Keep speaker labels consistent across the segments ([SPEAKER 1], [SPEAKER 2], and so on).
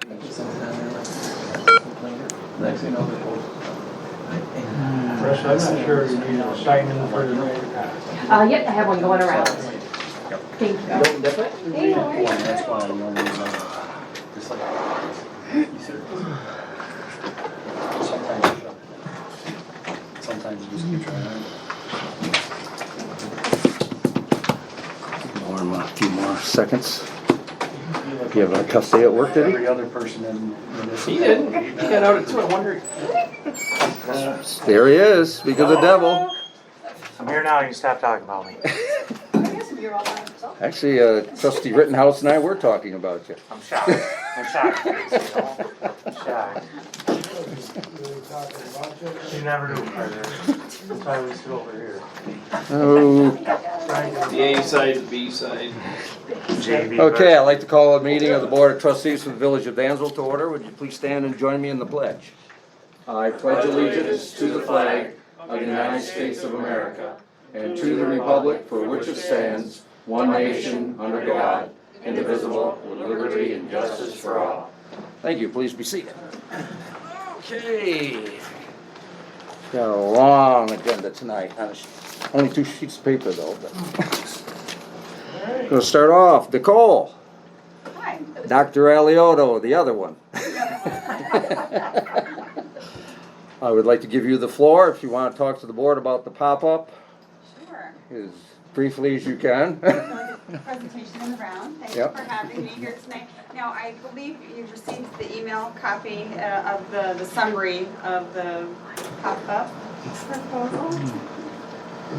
[SPEAKER 1] Next thing you know, they're both.
[SPEAKER 2] Chris, I'm not sure you need a sign in for the mayor.
[SPEAKER 3] Yep, I have one going around. Thank you.
[SPEAKER 1] Don't dip it?
[SPEAKER 3] Hey, how are you?
[SPEAKER 1] That's why I normally just like, you said. Sometimes you shove it. Sometimes you just keep trying.
[SPEAKER 4] A few more seconds. You have a tough day at work, did
[SPEAKER 1] Every other person in this.
[SPEAKER 5] He didn't. He got out at 2. I wonder.
[SPEAKER 4] There he is, speak of the devil.
[SPEAKER 2] I'm here now, you can stop talking about me.
[SPEAKER 4] Actually, Trustee Rittenhouse and I were talking about you.
[SPEAKER 2] I'm shocked. I'm shocked. I'm shocked. You never do, President. That's why we sit over here.
[SPEAKER 4] Oh,
[SPEAKER 5] The A side, the B side.
[SPEAKER 2] JV.
[SPEAKER 4] okay, I'd like to call a meeting of the Board of Trustees for the Village of Dansville to order. Would you please stand and join me in the pledge? I pledge allegiance to the flag of the United States of America and to the republic for which it stands, one nation, under God, indivisible, with liberty and justice for all. Thank you. Please be seated. Okay. Got a long agenda tonight. Only 2 sheets of paper though. Going to start off. Nicole.
[SPEAKER 6] Hi.
[SPEAKER 4] Dr. Aliotto, the other one. I would like to give you the floor if you want to talk to the board about the pop-up
[SPEAKER 6] Sure.
[SPEAKER 4] as briefly as you can.
[SPEAKER 6] Presentation in the round. Thank
[SPEAKER 4] Yep.
[SPEAKER 6] you for having me here tonight. Now, I believe you've received the email copy of the summary of the pop-up proposal.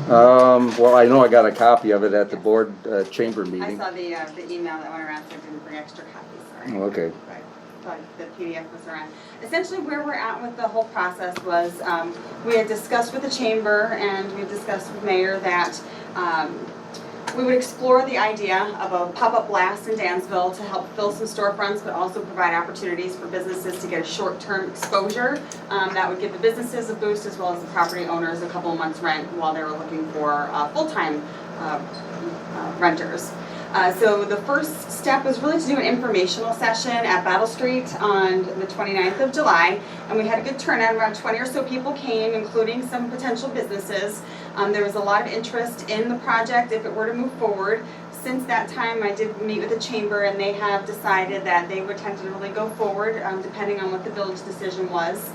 [SPEAKER 4] Well, I know I got a copy of it at the board chamber
[SPEAKER 6] I
[SPEAKER 4] meeting.
[SPEAKER 6] saw the email that went around, so I didn't bring extra copies, sorry.
[SPEAKER 4] Okay.
[SPEAKER 6] But thought the PDF was around. Essentially, where we're at with the whole process was, we had discussed with the chamber and we discussed with mayor that we would explore the idea of a pop-up blast in Dansville to help fill some storefronts, but also provide opportunities for businesses to get a short-term exposure. That would give the businesses a boost as well as the property owners a couple of months' rent while they were looking for full-time renters. So the first step was really to do an informational session at Battle Street on the 29th of July, and we had a good turnout. Around 20 or so people came, including some potential businesses. There was a lot of interest in the project if it were to move forward. Since that time, I did meet with the chamber, and they have decided that they would tentatively go forward, depending on what the village decision was.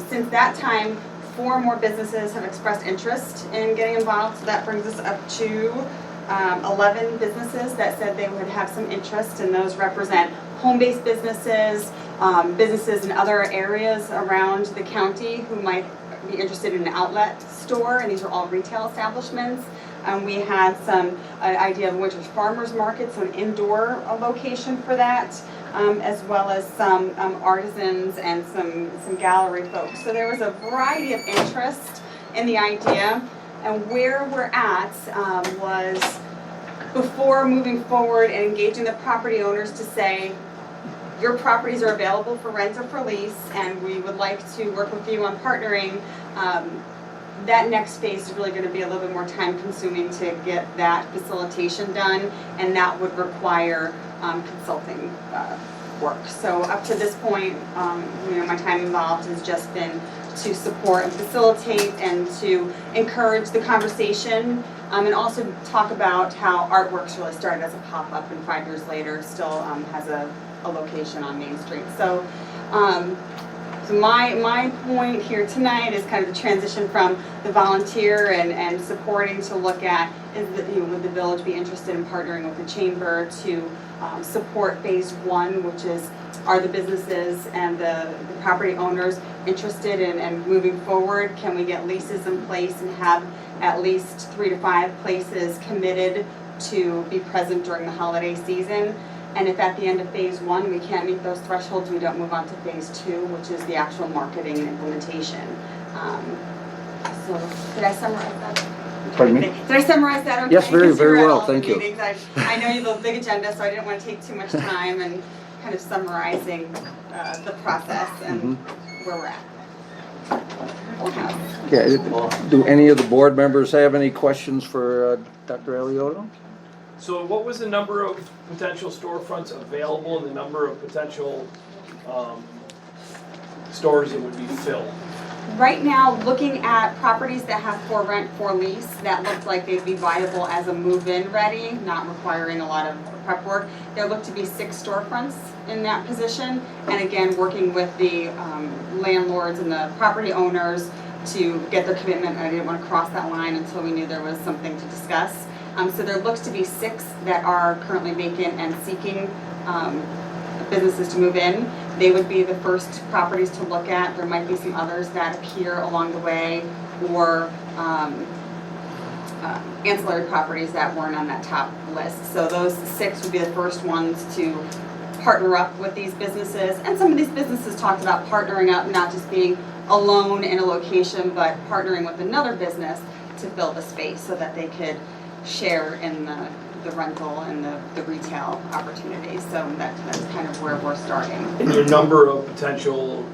[SPEAKER 6] Since that time, 4 more businesses have expressed interest in getting involved, so that brings us up to 11 businesses that said they would have some interest, and those represent home-based businesses, businesses in other areas around the county who might be interested in an outlet store, and these are all retail establishments. We had some idea of Winter's Farmers Market, so an indoor location for that, as well as some artisans and some gallery folks. So there was a variety of interest in the idea. And where we're at was before moving forward and engaging the property owners to say, your properties are available for rent or for lease, and we would like to work with you on partnering. That next phase is really going to be a little bit more time consuming to get that facilitation done, and that would require consulting work. So up to this point, my time involved has just been to support and facilitate and to encourage the conversation, and also talk about how Artworks really started as a pop-up and 5 years later still has a location on Main Street. So, so my point here tonight is kind of the transition from the volunteer and supporting to look at would the village be interested in partnering with the chamber to support phase 1, which is are the businesses and the property owners interested in moving forward? Can we get leases in place and have at least 3 to 5 places committed to be present during the holiday season? And if at the end of phase 1 we can't meet those thresholds, we don't move on to phase 2, which is the actual marketing and implementation. So did I summarize that?
[SPEAKER 4] Pardon me?
[SPEAKER 6] Did I summarize that okay?
[SPEAKER 4] Yes, very,
[SPEAKER 6] Because you
[SPEAKER 4] very
[SPEAKER 6] were at
[SPEAKER 4] well,
[SPEAKER 6] all the
[SPEAKER 4] thank you.
[SPEAKER 6] meetings. I know you have a big agenda, so I didn't want to take too much time and kind of summarizing the process and where we're at.
[SPEAKER 4] Okay. Do any of the board members have any questions for Dr. Aliotto?
[SPEAKER 5] So what was the number of potential storefronts available and the number of potential stores that would be filled?
[SPEAKER 6] Right now, looking at properties that have for rent, for lease, that looked like they'd be viable as a move-in ready, not requiring a lot of prep work. There looked to be 6 storefronts in that position. And again, working with the landlords and the property owners to get their commitment. I didn't want to cross that line until we knew there was something to discuss. So there looks to be 6 that are currently vacant and seeking businesses to move in. They would be the first properties to look at. There might be some others that appear along the way, or ancillary properties that weren't on that top list. So those 6 would be the first ones to partner up with these businesses. And some of these businesses talked about partnering up, not just being alone in a location, but partnering with another business to fill the space so that they could share in the rental and the retail opportunities. So that's kind of where we're starting.
[SPEAKER 5] And your number of potential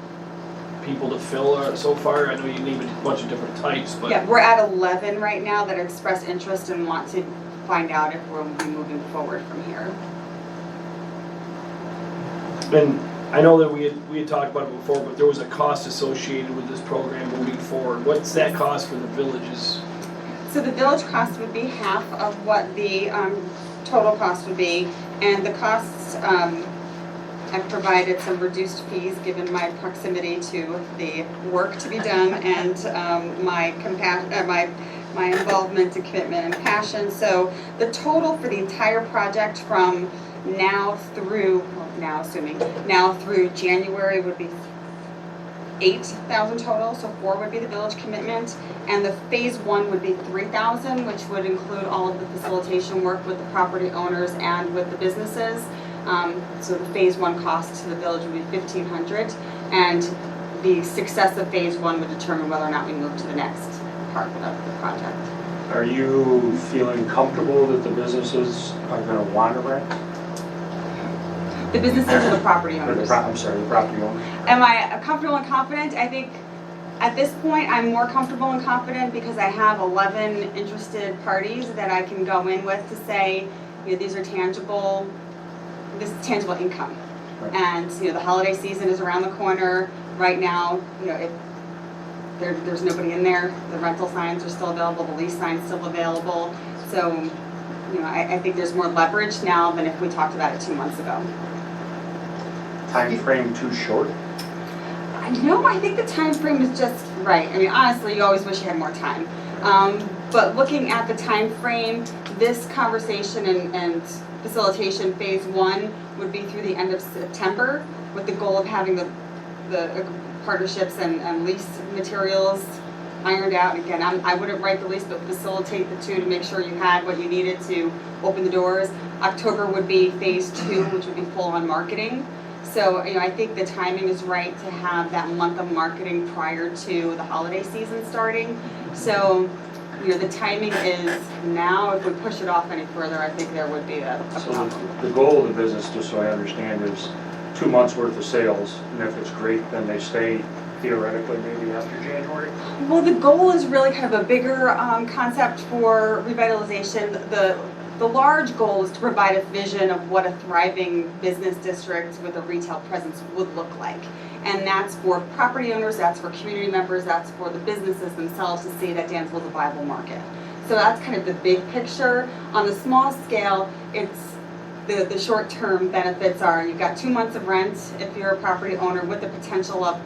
[SPEAKER 5] people to fill so far? I know you named a bunch of different types, but.
[SPEAKER 6] Yeah, we're at 11 right now that express interest and want to find out if we'll be moving forward from here.
[SPEAKER 5] And I know that we had talked about it before, but there was a cost associated with this program moving forward. What's that cost for the villages?
[SPEAKER 6] So the village cost would be half of what the total cost would be, and the costs, I've provided some reduced fees given my proximity to the work to be done and my involvement and commitment and passion. So the total for the entire project from now through January would be 8,000 total, so 4 would be the village commitment, and the phase 1 would be 3,000, which would include all of the facilitation work with the property owners and with the businesses. So the phase 1 cost to the village would be 1,500, and the success of phase 1 would determine whether or not we move to the next part of the project.
[SPEAKER 2] Are you feeling comfortable that the businesses are gonna want to rent?
[SPEAKER 6] The businesses or the property
[SPEAKER 2] Or the
[SPEAKER 6] owners?
[SPEAKER 2] the property owners?
[SPEAKER 6] Am I comfortable and confident? I think at this point, I'm more comfortable and confident because I have 11 interested parties that I can go in with to say, you know, these are tangible, this is tangible income.
[SPEAKER 2] Right.
[SPEAKER 6] And, you know, the holiday season is around the corner. Right now, you know, if there's nobody in there, the rental signs are still available, the lease sign's still available. So, you know, I think there's more leverage now than if we talked about it 2 months ago.
[SPEAKER 2] Time frame too short?
[SPEAKER 6] No, I think the time frame is just right. I mean, honestly, you always wish you had more time. But looking at the time frame, this conversation and facilitation phase 1 would be through the end of September, with the goal of having the partnerships and lease materials ironed out. Again, I wouldn't write the lease, but facilitate the 2 to make sure you had what you needed to open the doors. October would be phase 2, which would be full on marketing. So, you know, I think the timing is right to have that month of marketing prior to the holiday season starting. So, you know, the timing is now. If we push it off any further, I think there would be a
[SPEAKER 2] So
[SPEAKER 6] problem.
[SPEAKER 2] the goal of the business, just so I understand, is 2 months worth of sales, and if it's great, then they stay theoretically maybe after January?
[SPEAKER 6] Well, the goal is really kind of a bigger concept for revitalization. The large goal is to provide a vision of what a thriving business district with a retail presence would look like. And that's for property owners, that's for community members, that's for the businesses themselves to see that Dansville is a viable market. So that's kind of the big picture. On the small scale, it's the short-term benefits are you've got 2 months of rent if you're a property owner with the potential of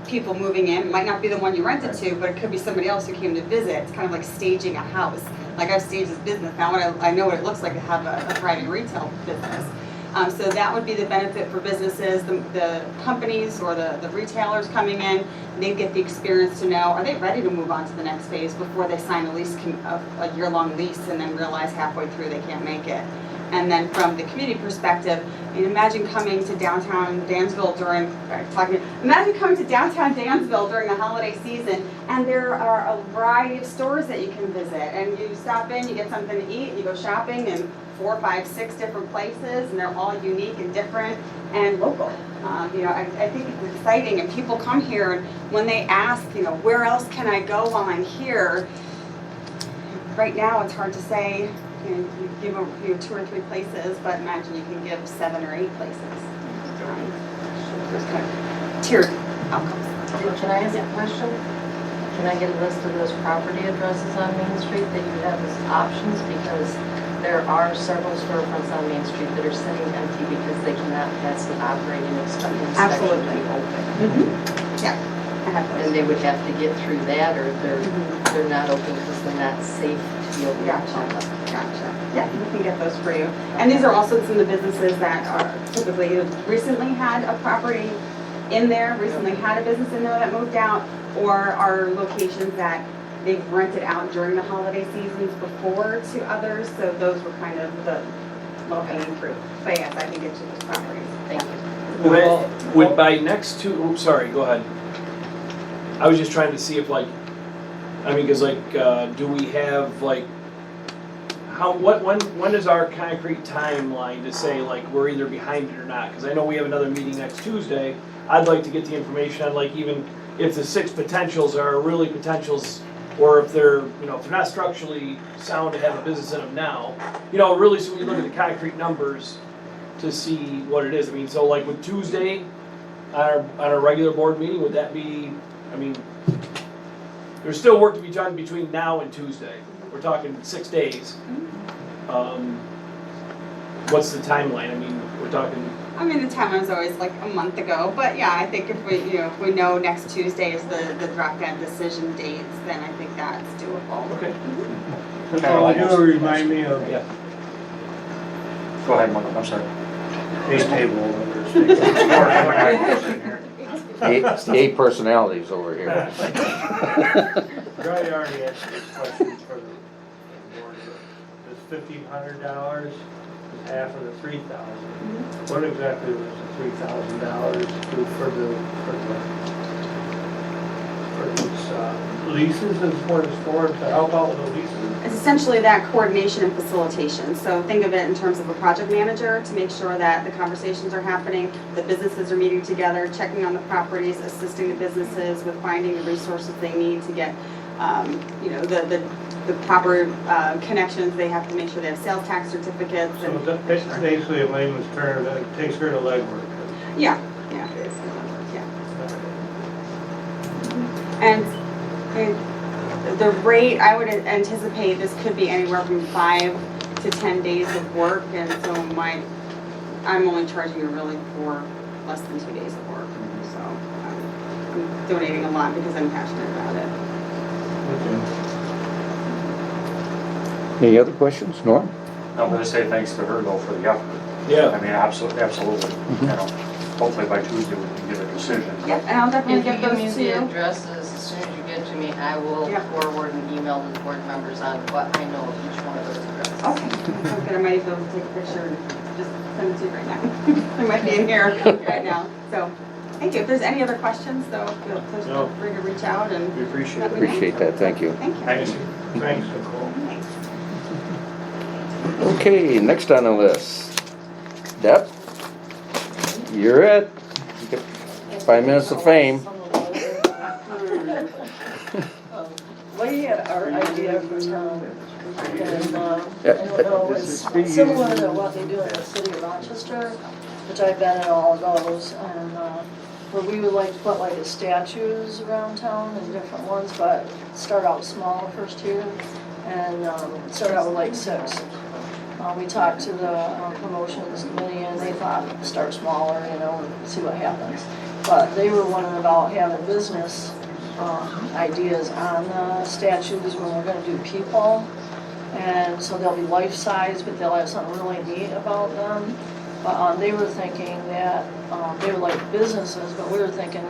[SPEAKER 6] people moving in. It might not be the one you rented to, but it could be somebody else who came to visit. It's kind of like staging a house. Like I've staged this business now, and I know what it looks like to have a thriving retail business. So that would be the benefit for businesses, the companies or the retailers coming in. They get the experience to know, are they ready to move on to the next phase before they sign a year-long lease and then realize halfway through they can't make it. And then from the community perspective, I mean, imagine coming to downtown Dansville during the holiday season, and there are a variety of stores that you can visit. And you stop in, you get something to eat, you go shopping in 4, 5, 6 different places, and they're all unique and different and local. You know, I think it's exciting, and people come here, and when they ask, you know, where else can I go while I'm here? Right now, it's hard to say You give them, 2 or 3 places, but imagine you can give 7 or 8 places. There's kind of tiered outcomes.
[SPEAKER 3] Can I ask a question? Can I get a list of those property addresses on Main Street that you have as options? Because there are several storefronts on Main Street that are sitting empty because they cannot pass an operating inspection to
[SPEAKER 6] Absolutely.
[SPEAKER 3] be open.
[SPEAKER 6] Yeah, I have those.
[SPEAKER 3] And they would have to get through that, or they're not open because they're not safe to be open.
[SPEAKER 6] Gotcha. Yeah, we can get those for you. And these are also some of the businesses that are typically recently had a property in there, recently had a business in there that moved out, or are locations that they've rented out during the holiday seasons before to others, so those were kind of the low-hanging fruit. But yes, I can get you those properties.
[SPEAKER 3] Thank you.
[SPEAKER 5] Would by next oops, sorry, go ahead. I was just trying to see if like, I mean, cause like, do we have like, when is our concrete timeline to say like we're either behind it or not? Cause I know we have another meeting next Tuesday. I'd like to get the information on like even if the 6 potentials are really potentials, or if they're, you know, if they're not structurally sound to have a business in them now, you know, really, so we look at the concrete numbers to see what it is. I mean, so like with Tuesday, on our regular board meeting, would that be, I mean, there's still work to be done between now and Tuesday. We're talking 6 days. What's the timeline? I mean, we're talking,
[SPEAKER 6] I mean, the timeline was always like a month ago, but yeah, I think if we, if we know next Tuesday is the drop-down decision dates, then I think that's doable.
[SPEAKER 5] okay.
[SPEAKER 7] You remind me of
[SPEAKER 5] Yeah.
[SPEAKER 2] Go ahead, Michael, I'm sorry.
[SPEAKER 7] a table.
[SPEAKER 4] Eight personalities over here.
[SPEAKER 7] Probably already answered this question for the board. This $1,500 is half of the $3,000. What exactly was the $3,000 do for these leases? Is what it's for, to help out with the leases?
[SPEAKER 6] It's essentially that coordination and facilitation. So think of it in terms of a project manager to make sure that the conversations are happening, the businesses are meeting together, checking on the properties, assisting the businesses with finding the resources they need to get, the proper connections. They have to make sure they have sales tax certificates.
[SPEAKER 7] So
[SPEAKER 6] And,
[SPEAKER 7] that's basically a layman's term that takes care of the legwork.
[SPEAKER 6] yeah. And the rate, I would anticipate this could be anywhere from 5 to 10 days of work, and so I'm only charging you really for less than 2 days of work. So I'm donating a lot because I'm passionate about it.
[SPEAKER 4] Any other questions, Norm?
[SPEAKER 2] I'm gonna say thanks to her though for the effort.
[SPEAKER 5] Yeah.
[SPEAKER 2] I mean, absolutely, you know, hopefully by Tuesday we can get a decision.
[SPEAKER 6] Yep, and I'll definitely
[SPEAKER 3] If you
[SPEAKER 6] get
[SPEAKER 3] give me
[SPEAKER 6] those to
[SPEAKER 3] the
[SPEAKER 6] you.
[SPEAKER 3] addresses, as soon as you get to me, I will
[SPEAKER 6] Yep.
[SPEAKER 3] forward an email to the board members on what I know of each one of those addresses.
[SPEAKER 6] Okay, sounds good. I might be able to take a picture and just send it to you right now. It might be in here right now, so. Thank you. If there's any other questions, though, please feel free to reach out and.
[SPEAKER 5] We appreciate
[SPEAKER 6] let
[SPEAKER 5] it.
[SPEAKER 6] me know.
[SPEAKER 4] Appreciate that, thank you.
[SPEAKER 6] Thank you.
[SPEAKER 2] Thanks.
[SPEAKER 7] Thanks, Nicole.
[SPEAKER 6] Thanks.
[SPEAKER 4] Okay, next on the list. Deb? You're it. You get 5 minutes of fame.
[SPEAKER 8] We had our idea for town, and I
[SPEAKER 4] Yeah.
[SPEAKER 8] don't know, it's similar to what they do in the city of Rochester, which I've been in all of those, and where we would like to put like the statues around town and different ones, but start out small first here, and start out with like 6. We talked to the promotions committee, and they thought start smaller, and see what happens. But they were wondering about having business ideas on the statues when we're gonna do people. And so they'll be life-size, but they'll have something really neat about them. But they were thinking that they were like businesses, but we were thinking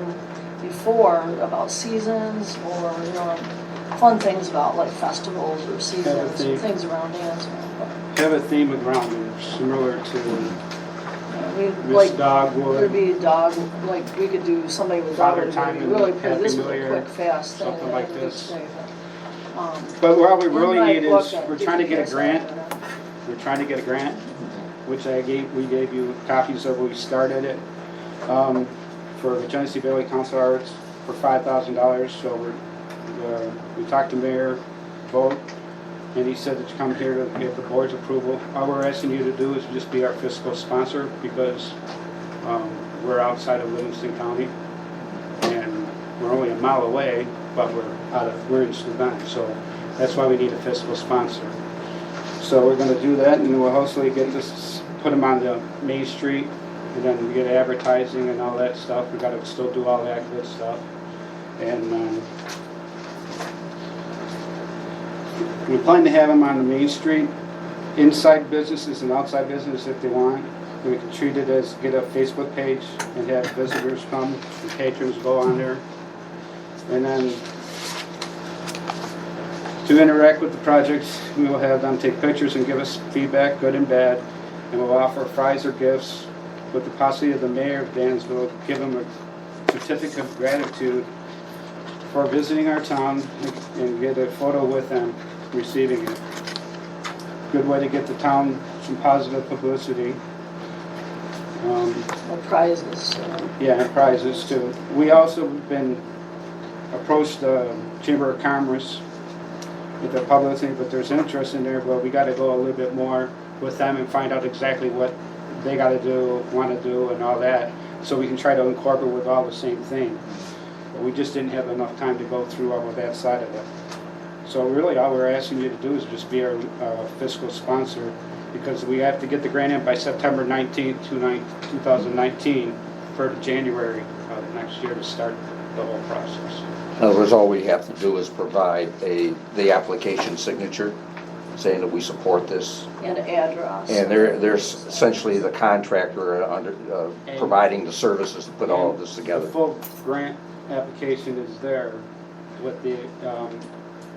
[SPEAKER 8] before about seasons or, fun things about like festivals or seasons, or things around dance.
[SPEAKER 9] Have a theme of grounding, similar to
[SPEAKER 8] We
[SPEAKER 9] Miss
[SPEAKER 8] like,
[SPEAKER 9] Dogwood.
[SPEAKER 8] there'd be a dog, like we could do somebody with dog,
[SPEAKER 9] Father
[SPEAKER 8] would
[SPEAKER 9] Time
[SPEAKER 8] be
[SPEAKER 9] and
[SPEAKER 8] really pretty.
[SPEAKER 9] Happy
[SPEAKER 8] This was
[SPEAKER 9] New
[SPEAKER 8] a
[SPEAKER 9] Year,
[SPEAKER 8] quick, fast thing.
[SPEAKER 9] something
[SPEAKER 8] that
[SPEAKER 9] like
[SPEAKER 8] I would
[SPEAKER 9] this.
[SPEAKER 8] say, but,
[SPEAKER 9] But what we
[SPEAKER 8] in
[SPEAKER 9] really
[SPEAKER 8] my
[SPEAKER 9] need
[SPEAKER 8] book,
[SPEAKER 9] is,
[SPEAKER 8] I
[SPEAKER 9] we're
[SPEAKER 8] think
[SPEAKER 9] trying to get a
[SPEAKER 8] that's
[SPEAKER 9] grant.
[SPEAKER 8] that,
[SPEAKER 9] We're trying to get a grant, which we gave you copies of, we started it, for the Genesee Valley Council of Arts for $5,000. So we talked to Mayor, vote, and he said that you come here to get the board's approval. All we're asking you to do is just be our fiscal sponsor, because we're outside of Livingston County, and we're only a mile away, but we're in Steuben, so that's why we need a fiscal sponsor. So we're gonna do that, and we'll hopefully get this, put them on the Main Street, and then we get advertising and all that stuff. We gotta still do all that good stuff. And we plan to have them on the Main Street, inside businesses and outside business if they want. We can treat it as, get a Facebook page and have visitors come, and patrons go on there. And then to interact with the projects, we will have them take pictures and give us feedback, good and bad. And we'll offer fries or gifts with the possibility of the mayor of Dansville, give them a certificate of gratitude for visiting our town and get a photo with them receiving it. Good way to get the town some positive publicity.
[SPEAKER 8] Or prizes,
[SPEAKER 9] Yeah, and prizes too. We also been approached the Chamber of Commerce with the publicity, but there's interest in there, but we gotta go a little bit more with them and find out exactly what they gotta do, wanna do, and all that, so we can try to incorporate with all the same thing. But we just didn't have enough time to go through all of that side of it. So really, all we're asking you to do is just be our fiscal sponsor, because we have to get the grant in by September 19th, 2019, for January of next year to start the whole process.
[SPEAKER 4] In other words, all we have to do is provide the application signature saying that we support this.
[SPEAKER 8] and address.
[SPEAKER 4] And they're essentially the contractor under, providing the services to put all of this
[SPEAKER 9] The
[SPEAKER 4] together.
[SPEAKER 9] full grant application is there with the,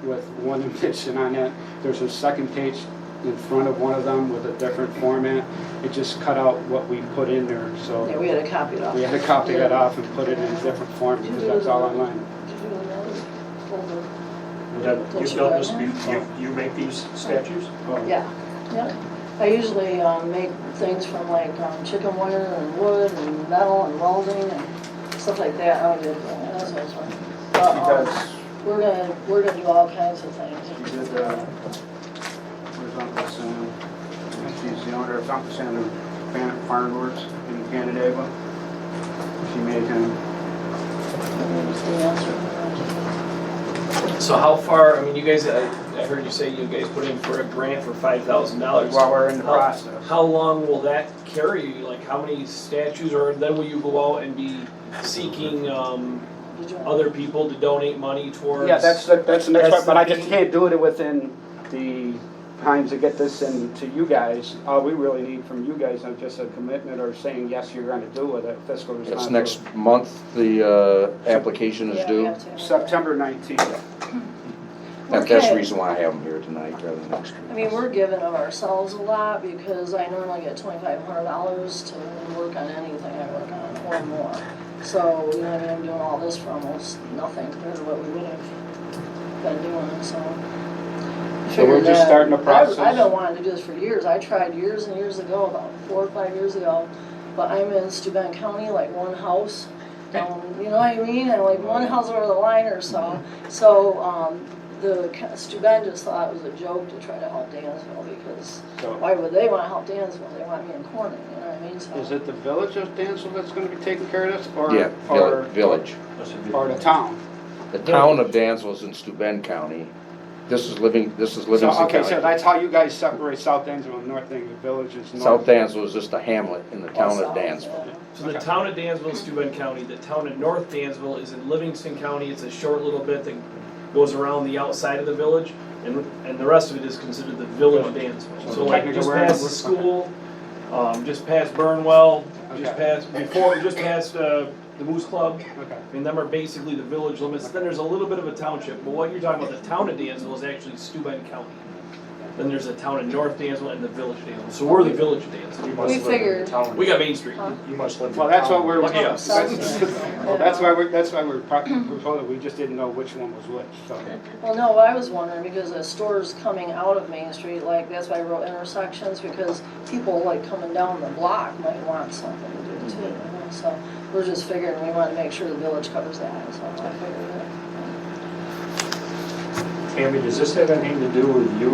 [SPEAKER 9] with one addition on it. There's a second page in front of one of them with a different format. It just cut out what we put in there, so
[SPEAKER 8] Yeah, we had to copy it off.
[SPEAKER 9] we had to copy that off and put it in a different form, because that's all online.
[SPEAKER 2] You've done this, you make these statues?
[SPEAKER 8] Yeah, yeah. I usually make things from like chicken wire and wood and metal and welding and stuff like that. I did, that's what I was fun. But,
[SPEAKER 9] She does,
[SPEAKER 8] we're gonna do all kinds of things.
[SPEAKER 9] she did, where's Uncle Sam? She's the owner of Uncle Sam of Fireworks in Canandaigua. She made him.
[SPEAKER 8] That's the answer.
[SPEAKER 5] So how far, I mean, you guys, I heard you say you guys put in for a grant for $5,000.
[SPEAKER 9] While we're in the process.
[SPEAKER 5] How long will that carry? Like, how many statues, or then will you go out and be seeking other people to donate money towards?
[SPEAKER 9] Yeah, that's the next part, but I just can't do it within the times to get this into you guys. All we really need from you guys is just a commitment or saying, yes, you're gonna do it, a fiscal
[SPEAKER 4] It's
[SPEAKER 9] responsibility.
[SPEAKER 4] next month, the application is
[SPEAKER 8] Yeah, we
[SPEAKER 4] due.
[SPEAKER 8] have to.
[SPEAKER 9] September 19th.
[SPEAKER 4] That's the
[SPEAKER 8] Okay.
[SPEAKER 4] reason why I have them here tonight rather than next week.
[SPEAKER 8] I mean, we're giving of ourselves a lot because I normally get $2,500 to work on anything I work on or more. So, you know, I mean, I'm doing all this for almost nothing compared to what we would have been doing, so. I
[SPEAKER 9] So we're
[SPEAKER 8] figured
[SPEAKER 9] just
[SPEAKER 8] that-
[SPEAKER 9] starting the process.
[SPEAKER 8] I've been wanting to do this for years. I tried years and years ago, about 4 or 5 years ago, but I'm in Steuben County, like one house down, you know what I mean? And like one house over the line or so. So, the Steuben just thought it was a joke to try to help Dansville because
[SPEAKER 9] So
[SPEAKER 8] why would they want to help Dansville? They want me in Corning, you know what I mean? So
[SPEAKER 9] is it the village of Dansville that's gonna be taking care of this, or?
[SPEAKER 4] Yeah,
[SPEAKER 9] or-
[SPEAKER 4] village.
[SPEAKER 9] Or the town?
[SPEAKER 4] The town of Dansville is in Steuben County. This is
[SPEAKER 9] So,
[SPEAKER 4] Livingston
[SPEAKER 9] okay, so
[SPEAKER 4] County.
[SPEAKER 9] that's how you guys separate South Dansville and North Dansville, the village is north.
[SPEAKER 4] South Dansville is just a hamlet in the town of
[SPEAKER 8] South,
[SPEAKER 4] Dansville.
[SPEAKER 8] yeah.
[SPEAKER 5] So the town of Dansville is Steuben County, the town of North Dansville is in Livingston County. It's a short little bit that goes around the outside of the village, and the rest of it is considered the village of Dansville. So like just past the school, just past Burnwell, just past the Moose Club.
[SPEAKER 9] Okay.
[SPEAKER 5] I mean, them are basically the village limits. Then there's a little bit of a township, but what you're talking about, the town of Dansville is actually Steuben County. Then there's the town of North Dansville and the village of Dansville. So we're the village of Dansville.
[SPEAKER 2] You must
[SPEAKER 8] We
[SPEAKER 2] live in the
[SPEAKER 8] figured-
[SPEAKER 2] town.
[SPEAKER 5] We got Main Street.
[SPEAKER 8] Huh?
[SPEAKER 2] You must live in
[SPEAKER 9] Well,
[SPEAKER 2] the
[SPEAKER 9] that's what
[SPEAKER 2] town.
[SPEAKER 9] we're,
[SPEAKER 5] Lucky us.
[SPEAKER 9] that's why we're proposing, we just didn't know which one was which, so.
[SPEAKER 8] Well, no, I was wondering because the stores coming out of Main Street, like that's why I wrote intersections because people like coming down the block might want something to do too. You know? So we're just figuring we want to make sure the village covers that. So I figured it.
[SPEAKER 2] Tammy, does this have anything to do with you?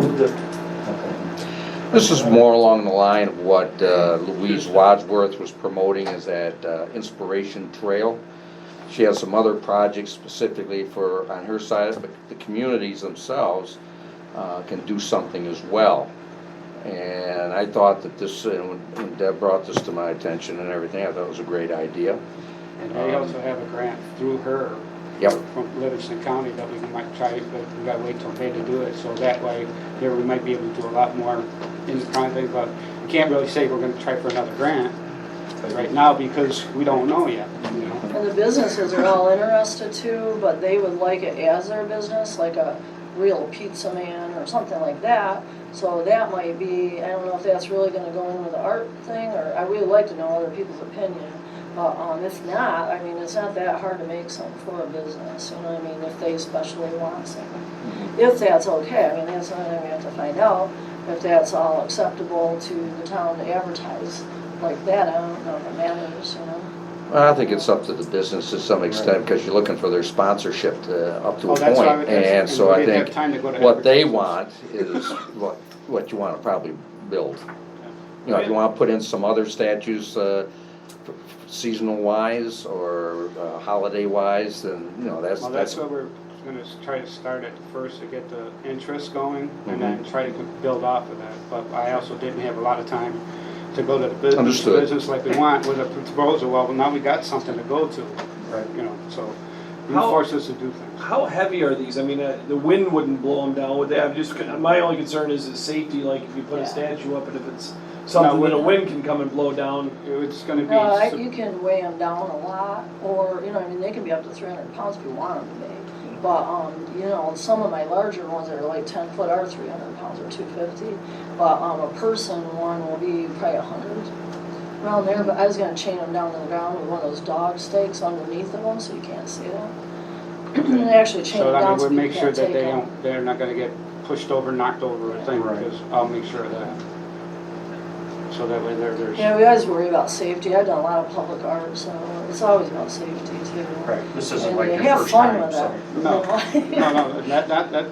[SPEAKER 4] This is more along the line of what Louise Wadsworth was promoting, is that Inspiration Trail. She has some other projects specifically for, on her side, but the communities themselves can do something as well. And I thought that this, when Deb brought this to my attention and everything, I thought it was a great idea.
[SPEAKER 9] And they also have a grant through her.
[SPEAKER 4] Yep.
[SPEAKER 9] From Livingston County that we might try, but we gotta wait till May to do it, so that way, there we might be able to do a lot more in the kind of thing, but we can't really say we're gonna try for another grant right now because we don't know yet, you know?
[SPEAKER 8] And the businesses are all interested too, but they would like it as their business, like a real pizza man or something like that. So that might be, I don't know if that's really gonna go in with the art thing, or I would like to know other people's opinion. But if not, I mean, it's not that hard to make something for a business, you know what I mean, if they especially want something. If that's okay, I mean, that's something we have to find out, if that's all acceptable to the town to advertise like that, I don't know if it matters, you know.
[SPEAKER 4] Well, I think it's up to the business to some extent, because you're looking for their sponsorship up to a
[SPEAKER 9] Oh, that's why
[SPEAKER 4] point.
[SPEAKER 9] we-
[SPEAKER 4] And so
[SPEAKER 9] we
[SPEAKER 4] I
[SPEAKER 9] didn't have
[SPEAKER 4] think
[SPEAKER 9] time to go to
[SPEAKER 4] what they
[SPEAKER 9] advertising.
[SPEAKER 4] want is what you want to probably build. You know, if you want to put in some other statues, seasonal wise or holiday wise, then, you know,
[SPEAKER 9] Well, that's what we're gonna try to start at first to get the interest going, and then try to build off of that. But I also didn't have a lot of time to go to the
[SPEAKER 4] Understood.
[SPEAKER 9] business like we want with a proposal. Well, now we got something to go to,
[SPEAKER 2] Right.
[SPEAKER 9] you know, so it
[SPEAKER 5] How-
[SPEAKER 9] forces us to do things.
[SPEAKER 5] How heavy are these? I mean, the wind wouldn't blow them down, would they? I'm just, my only concern is the safety, like if you put a
[SPEAKER 8] Yeah.
[SPEAKER 5] statue up and if it's something
[SPEAKER 9] we-
[SPEAKER 5] that a wind can come and blow down.
[SPEAKER 9] It's gonna be.
[SPEAKER 8] You can weigh them down a lot, or, you know, I mean, they can be up to 300 pounds if you want them to be. But, you know, some of my larger ones that are like 10 foot are 300 pounds or 250. But a person one will be probably 100 around there. But I was gonna chain them down to the ground with one of those dog stakes underneath of them so you can't see them. And actually chain
[SPEAKER 9] So
[SPEAKER 8] them
[SPEAKER 9] I
[SPEAKER 8] down
[SPEAKER 9] mean,
[SPEAKER 8] so
[SPEAKER 9] we'll
[SPEAKER 8] people
[SPEAKER 9] make sure
[SPEAKER 8] can't
[SPEAKER 9] that
[SPEAKER 8] take them.
[SPEAKER 9] they're not gonna get pushed over, knocked over or thing,
[SPEAKER 2] Right.
[SPEAKER 9] because I'll make sure of that. So that way there's.
[SPEAKER 8] Yeah, we always worry about safety. I've done a lot of public art, so it's always about safety too.
[SPEAKER 2] Right, this isn't
[SPEAKER 8] And
[SPEAKER 2] like
[SPEAKER 8] you
[SPEAKER 2] your
[SPEAKER 8] have
[SPEAKER 2] first
[SPEAKER 8] fun
[SPEAKER 2] time,
[SPEAKER 8] with
[SPEAKER 2] so.
[SPEAKER 8] it.
[SPEAKER 9] No. No, that,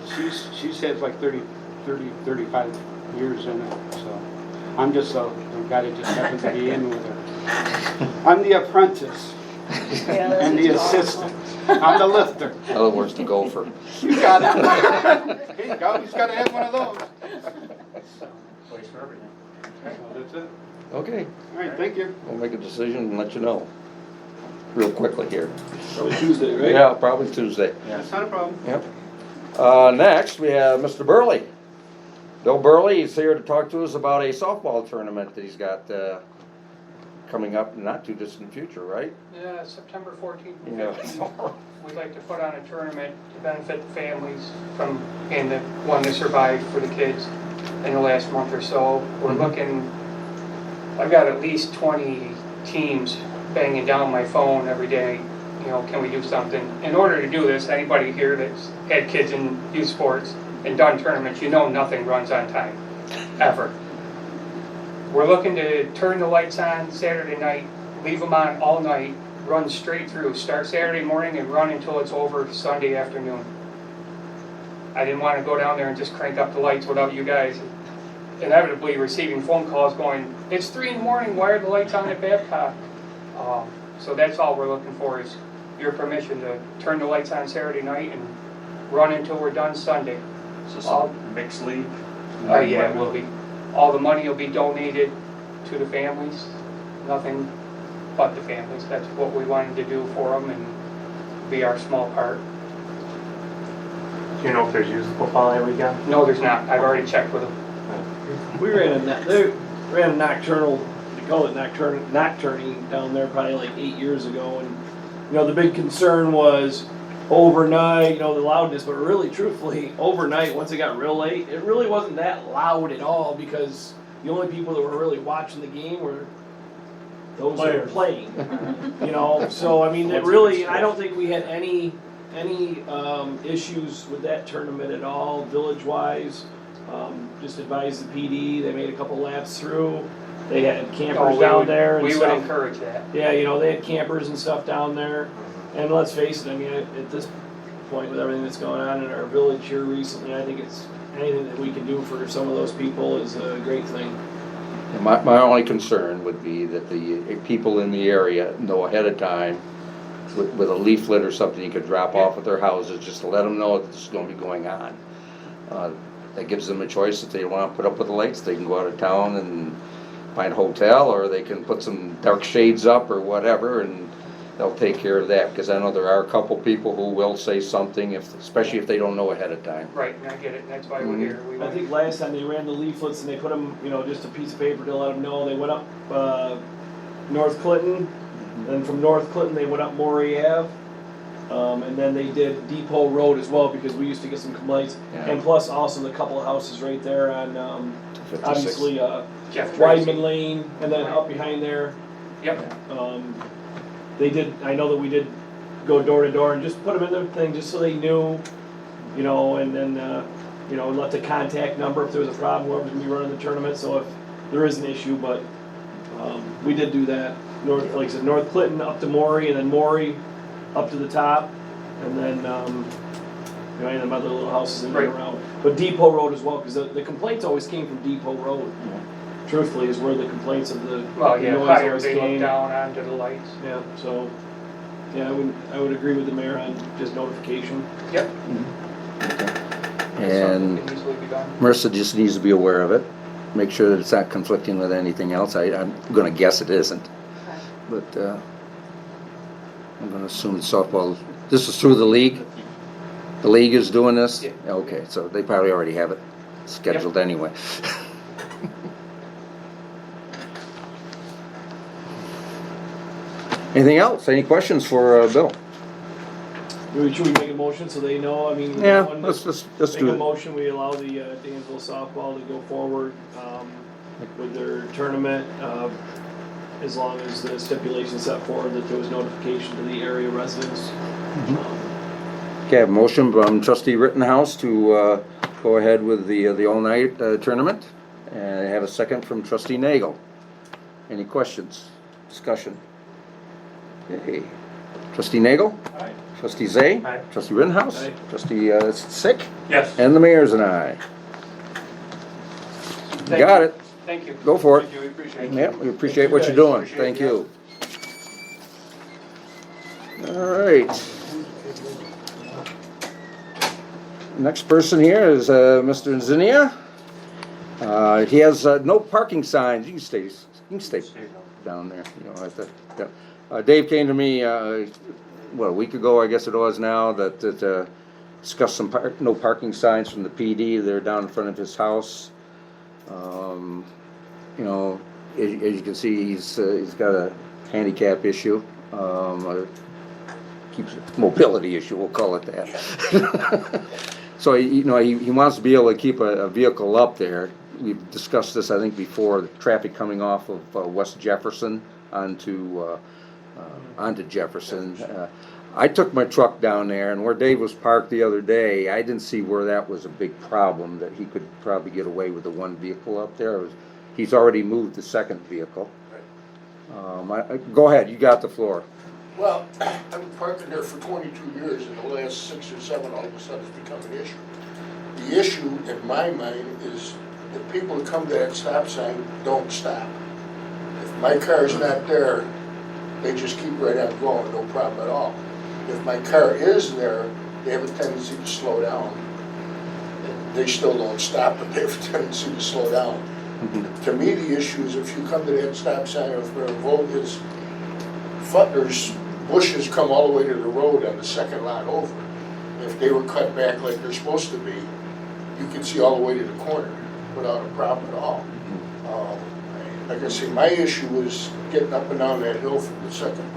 [SPEAKER 9] she said like 35 years in it, so. I'm just the guy that just happened to be in with her. I'm the apprentice
[SPEAKER 8] Yeah, that's
[SPEAKER 9] and the
[SPEAKER 8] awesome.
[SPEAKER 9] assistant. I'm the lifter.
[SPEAKER 4] In other words, the gopher.
[SPEAKER 9] You got it. Here you go, he's gotta have one of those.
[SPEAKER 2] Place for everything.
[SPEAKER 9] So that's it.
[SPEAKER 4] Okay,
[SPEAKER 9] All right, thank you.
[SPEAKER 4] we'll make a decision and let you know real quickly here.
[SPEAKER 5] Probably Tuesday, right?
[SPEAKER 4] Yeah, probably Tuesday.
[SPEAKER 9] That's not a problem.
[SPEAKER 4] Yep. Next, we have Mr. Burley. Bill Burley is here to talk to us about a softball tournament that he's got coming up in not too distant future, right?
[SPEAKER 10] Yeah, September 14th and
[SPEAKER 4] Yeah.
[SPEAKER 10] 15th. We'd like to put on a tournament to benefit the families from, and the one that survived for the kids in the last month or so. We're looking, I've got at least 20 teams banging down my phone every day, you know, can we do something? In order to do this, anybody here that's had kids in youth sports and done tournaments, you know nothing runs on time, ever. We're looking to turn the lights on Saturday night, leave them on all night, run straight through, start Saturday morning and run until it's over Sunday afternoon. I didn't want to go down there and just crank up the lights without you guys inevitably receiving phone calls going, it's 3 in the morning, why are the lights on at Babcock? So that's all we're looking for is your permission to turn the lights on Saturday night and run until we're done Sunday.
[SPEAKER 2] Is this a mixed league?
[SPEAKER 10] Yeah, it will be. All the money will be donated to the families, nothing but the families. That's what we wanted to do for them and be our small part.
[SPEAKER 2] Do you know if there's youth football every weekend?
[SPEAKER 10] No, there's not. I've already checked with them.
[SPEAKER 5] We ran a nocturnal, they call it nocturning down there probably like 8 years ago, and you know the big concern was overnight, you know, the loudness, but really truthfully, overnight once it got real late, it really wasn't that loud at all because the only people that were really watching the game were those that were playing. You know, so I mean it really, I don't think we had any issues with that tournament at all, village-wise. Just advised the PD, they made a couple laps through, they had campers down there and
[SPEAKER 10] We
[SPEAKER 5] stuff.
[SPEAKER 10] would encourage that.
[SPEAKER 5] Yeah, you know, they had campers and stuff down there, and let's face it, I mean, at this point with everything that's going on in our village here recently. I think it's, anything that we can do for some of those people is a great thing.
[SPEAKER 4] My only concern would be that the people in the area know ahead of time with a leaflet or something you could drop off at their houses, just to let them know that this is gonna be going on. That gives them a choice. If they wanna put up with the lights, they can go out of town and find a hotel, or they can put some dark shades up or whatever, and they'll take care of that, because I know there are a couple people who will say something, especially if they don't know ahead of time.
[SPEAKER 10] Right, and I get it, and that's why we're here. We
[SPEAKER 5] I
[SPEAKER 10] want-
[SPEAKER 5] think last time they ran the leaflets and they put them, just a piece of paper to let them know. They went up North Clinton, and from North Clinton they went up Maury Ave, and then they did Depot Road as well, because we used to get some complaints.
[SPEAKER 4] Yeah.
[SPEAKER 5] And plus also the couple of houses right there on,
[SPEAKER 4] 56.
[SPEAKER 5] obviously,
[SPEAKER 10] Jeff Tracy.
[SPEAKER 5] Weidman Lane, and then up behind there.
[SPEAKER 10] Yep,
[SPEAKER 5] They did, I know that we did go door to door and just put them in their thing, just so they knew, and then, let the contact number if there was a problem, whoever's gonna be running the tournament, so if there is an issue, but, we did do that. Like I said, North Clinton up to Maury, and then Maury up to the top, and then, any of them other little houses in and
[SPEAKER 10] Right.
[SPEAKER 5] around. But Depot Road as well, because the complaints always came from Depot Road. Truthfully, is where the complaints of the
[SPEAKER 10] well,
[SPEAKER 5] the
[SPEAKER 10] yeah,
[SPEAKER 5] noise
[SPEAKER 10] higher
[SPEAKER 5] always
[SPEAKER 10] they
[SPEAKER 5] came.
[SPEAKER 10] look down onto the lights.
[SPEAKER 5] Yeah, so, yeah, I would agree with the mayor on just notification.
[SPEAKER 10] Yep.
[SPEAKER 4] And
[SPEAKER 10] Something can easily be done.
[SPEAKER 4] Marissa just needs to be aware of it, make sure that it's not conflicting with anything else. I'm gonna guess it isn't, but I'm gonna assume softball, this is through the league? The league is doing this?
[SPEAKER 10] Yeah.
[SPEAKER 4] Okay, so they probably already have it scheduled anyway. Anything else? Any questions for Bill?
[SPEAKER 5] Should we make a motion so they know,
[SPEAKER 4] Yeah,
[SPEAKER 5] one-
[SPEAKER 4] let's
[SPEAKER 5] Make
[SPEAKER 4] do
[SPEAKER 5] a
[SPEAKER 4] it.
[SPEAKER 5] motion, we allow the Dansville softball to go forward, with their tournament, as long as the stipulation set forward that there was notification to the area residents.
[SPEAKER 4] Okay, I have a motion from trustee Rittenhouse to go ahead with the all-night tournament. And I have a second from trustee Nagel. Any questions, discussion? Okay, trustee Nagel?
[SPEAKER 7] Aye.
[SPEAKER 4] Trustee Zay?
[SPEAKER 10] Aye.
[SPEAKER 4] Trustee Rittenhouse?
[SPEAKER 5] Aye.
[SPEAKER 4] Trustee Sick?
[SPEAKER 7] Yes.
[SPEAKER 4] And the mayor's and I.
[SPEAKER 10] Thank
[SPEAKER 4] Got
[SPEAKER 10] you.
[SPEAKER 4] it,
[SPEAKER 10] Thank you.
[SPEAKER 4] go for it.
[SPEAKER 10] Thank you, we appreciate it.
[SPEAKER 4] Yeah, we appreciate what you're doing, thank you. All right. Next person here is Mr. Zinnia. He has no parking signs, you can stay down there, at the, yeah. Dave came to me, a week ago, I guess it was now, that discussed some no parking signs from the PD, they're down in front of his house. As you can see, he's got a handicap issue, mobility issue, we'll call it that. So, he wants to be able to keep a vehicle up there. We've discussed this, I think, before, the traffic coming off of West Jefferson onto Jefferson. I took my truck down there, and where Dave was parked the other day, I didn't see where that was a big problem, that he could probably get away with the one vehicle up there. He's already moved the second vehicle. Go ahead, you got the floor.
[SPEAKER 11] Well, I've been parking there for 22 years, and the last 6 or 7, all of a sudden it's become an issue. The issue, in my mind, is the people that come to that stop sign don't stop. If my car's not there, they just keep right on going, no problem at all. If my car is there, they have a tendency to slow down. They still don't stop, but they have a tendency to slow down. To me, the issue is if you come to that stop sign, if their vote is, there's bushes come all the way to the road on the second lot over. If they were cut back like they're supposed to be, you can see all the way to the corner without a problem at all. Like I say, my issue is getting up and down that hill from the second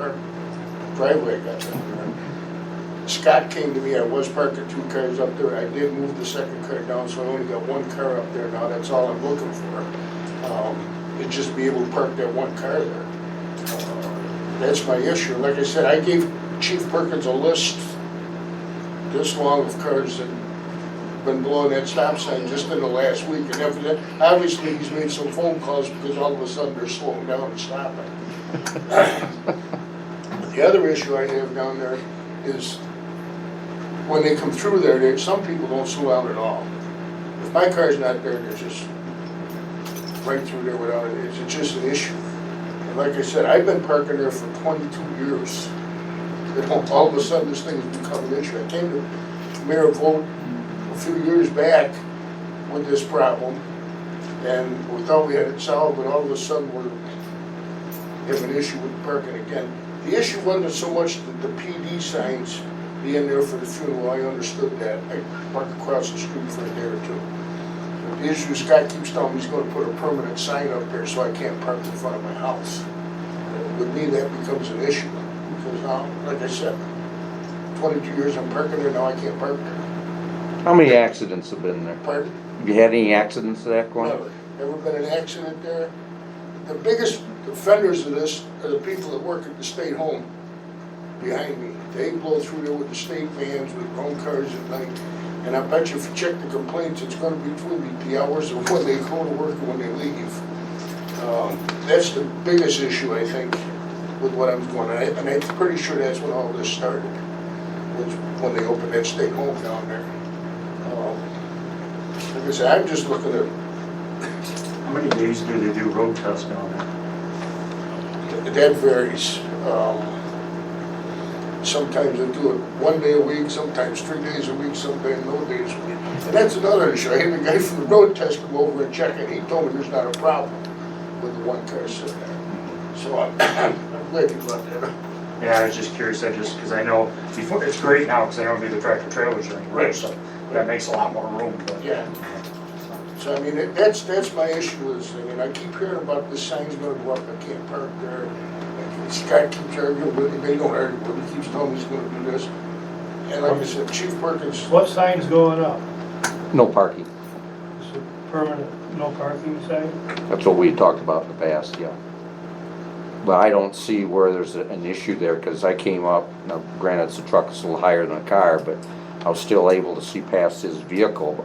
[SPEAKER 11] driveway I got down there. Scott came to me, I was parking 2 cars up there, I did move the second car down, so I only got 1 car up there now, that's all I'm looking for. Is just be able to park that 1 car there. That's my issue. Like I said, I gave Chief Perkins a list this long of cars that been blowing that stop sign just in the last week, and after that, obviously he's made some phone calls because all of a sudden they're slowing down and stopping. The other issue I have down there is when they come through there, some people don't slow down at all. If my car's not there, they're just right through there without it. It's just an issue. And like I said, I've been parking there for 22 years. You know, all of a sudden, this thing has become an issue. I came to mayor vote a few years back with this problem, and we thought we had it solved, but all of a sudden, we have an issue with parking again. The issue wasn't so much the PD signs being there for the funeral. I understood that. I parked across the street for a day or two. But the issue is Scott keeps telling me he's going to put a permanent sign up there so I can't park in front of my house. With me, that becomes an issue. Because now, like I said, 22 years I'm parking there, now I can't park there.
[SPEAKER 4] How many accidents have been there?
[SPEAKER 11] Pardon?
[SPEAKER 4] Have you had any accidents to that point?
[SPEAKER 11] Never been an accident there. The biggest offenders of this are the people that work at the state home behind me. They blow through there with the state vans, with their own cars at night. And I bet you if you check the complaints, it's gonna be between the hours of when they go to work and when they leave. That's the biggest issue, I think, with what I'm going on. And I'm pretty sure that's when all this started, was when they opened that state home down there. Like I said, I'm just looking at,
[SPEAKER 2] How many days do they do road tests down there?
[SPEAKER 11] that varies. Sometimes they do it 1 day a week, sometimes 3 days a week, sometimes no days a week. And that's another issue. I had a guy from the road test come over and check it. He told me there's not a problem with the one car sitting there. So I'm glad you brought that up.
[SPEAKER 2] Yeah, I was just curious, because I know before, it's great now, because I don't do the tractor trailers anymore,
[SPEAKER 11] Right.
[SPEAKER 2] so that makes a lot more room, but.
[SPEAKER 11] Yeah. So I mean, that's my issue with this thing, and I keep hearing about this sign's gonna go up, I can't park there. And Scott keeps arguing with me, they don't argue with me, he keeps telling me he's gonna do this. And like I said, Chief Perkins,
[SPEAKER 7] What sign's going up?
[SPEAKER 4] No parking.
[SPEAKER 7] Is it permanent, no parking sign?
[SPEAKER 4] That's what we had talked about in the past, yeah. But I don't see where there's an issue there, because I came up, now granted, the truck is a little higher than a car, but I was still able to see past his vehicle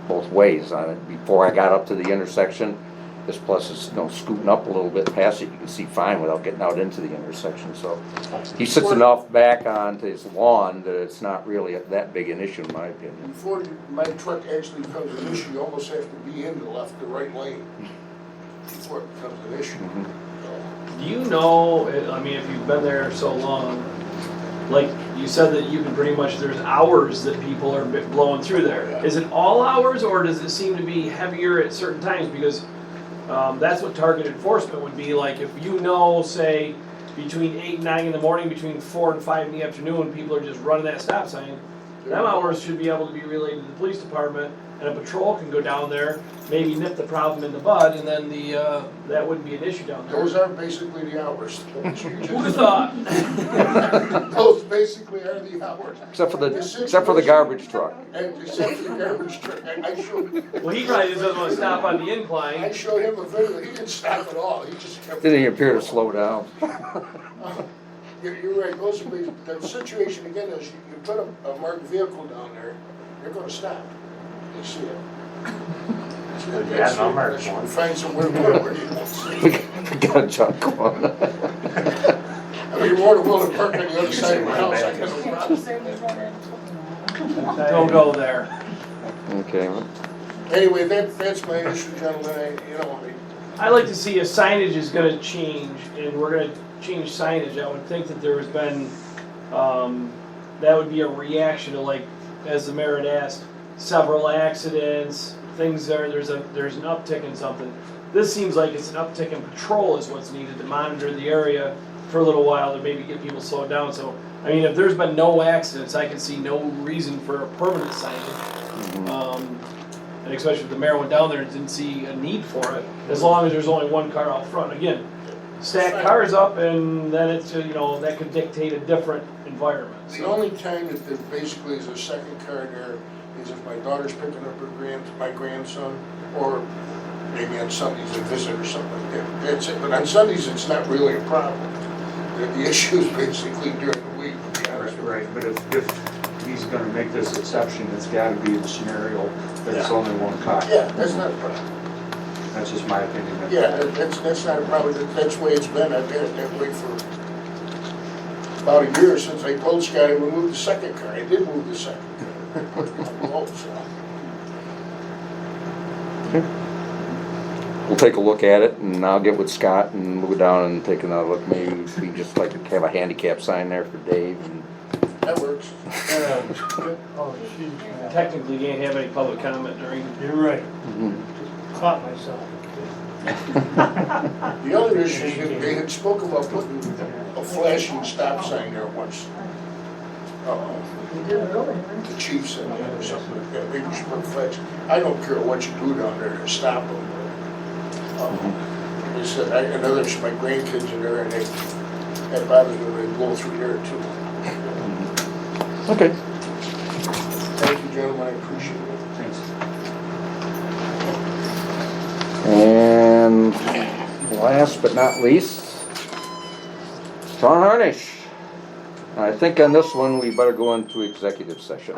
[SPEAKER 4] both ways on it. Before I got up to the intersection, this plus is, scooting up a little bit past it, you can see fine without getting out into the intersection, so. He sits enough back onto his lawn that it's not really that big an issue in my opinion.
[SPEAKER 11] before my truck actually becomes an issue, you almost have to be in the left or right lane before it becomes an issue.
[SPEAKER 5] Do you know, I mean, if you've been there so long, like you said that you can pretty much, there's hours that people are blowing through there.
[SPEAKER 11] Yeah.
[SPEAKER 5] Is it all hours, or does it seem to be heavier at certain times? Because that's what target enforcement would be like. If you know, say, between 8 and 9 in the morning, between 4 and 5 in the afternoon, people are just running that stop sign, them hours should be able to be relayed to the police department, and a patrol can go down there, maybe nip the problem in the bud, and then that wouldn't be an issue down there.
[SPEAKER 11] Those are basically the hours.
[SPEAKER 5] Who'd have thought?
[SPEAKER 11] Those basically are the hours.
[SPEAKER 4] Except for the garbage truck.
[SPEAKER 11] And except for the garbage truck, I showed,
[SPEAKER 5] Well, he probably just doesn't want to stop on the
[SPEAKER 11] I
[SPEAKER 5] incline.
[SPEAKER 11] showed him a video, he didn't stop at all, he just kept.
[SPEAKER 4] Didn't even appear to slow down.
[SPEAKER 11] You're right, those are, the situation again is you put a marked vehicle down there, they're gonna stop. They see it.
[SPEAKER 2] Yeah, no marked
[SPEAKER 11] You
[SPEAKER 2] one.
[SPEAKER 11] find somewhere where you won't see it.
[SPEAKER 4] Got a junk one.
[SPEAKER 11] I mean, you're more than willing to park on the other side of my house, I got no problem.
[SPEAKER 5] Don't go there.
[SPEAKER 4] Okay, well,
[SPEAKER 11] Anyway, that's my issue, gentlemen,
[SPEAKER 5] I'd like to see if signage is gonna change, and we're gonna change signage. I would think that there has been, that would be a reaction to, like, as the mayor had asked, several accidents, things there's an uptick in something. This seems like it's an uptick in patrol is what's needed to monitor the area for a little while to maybe get people slowed down. So, I mean, if there's been no accidents, I can see no reason for a permanent signage. And especially if the mayor went down there and didn't see a need for it, as long as there's only one car out front. Again, stack cars up, and then it's, that could dictate a different environment.
[SPEAKER 11] The only time that there basically is a second car there is if my daughter's picking up my grandson, or maybe on Sundays a visit or something like that. That's it. But on Sundays, it's not really a problem. The issue is basically during the week, to be honest with you.
[SPEAKER 2] Right, but if he's gonna make this exception, it's gotta be the scenario that it's only one car.
[SPEAKER 11] Yeah, that's not a problem.
[SPEAKER 2] That's just my opinion.
[SPEAKER 11] Yeah, that's not a problem. That's the way it's been. I've had it that way for about a year since I told Scott I would move the second car. I did move the second car. Put it on the road, so.
[SPEAKER 4] We'll take a look at it, and I'll get with Scott, and we'll go down and take another look. Maybe we just like to have a handicap sign there for Dave. And
[SPEAKER 11] That works.
[SPEAKER 7] Oh, shoot.
[SPEAKER 5] Technically, you can't have any public comment during.
[SPEAKER 7] You're right.
[SPEAKER 4] Mhm.
[SPEAKER 7] Caught myself.
[SPEAKER 11] The other issue is that they had spoke about putting a flashing stop sign there once. The chief said that or something like that, maybe you should put flags. I don't care what you do down there to stop them. They said, and others, my grandkids are there and that bothers me when they blow through there too.
[SPEAKER 4] Okay.
[SPEAKER 11] Thank you, gentlemen, I appreciate it.
[SPEAKER 4] And last but not least, John Harnish. I think on this one, we better go into executive session.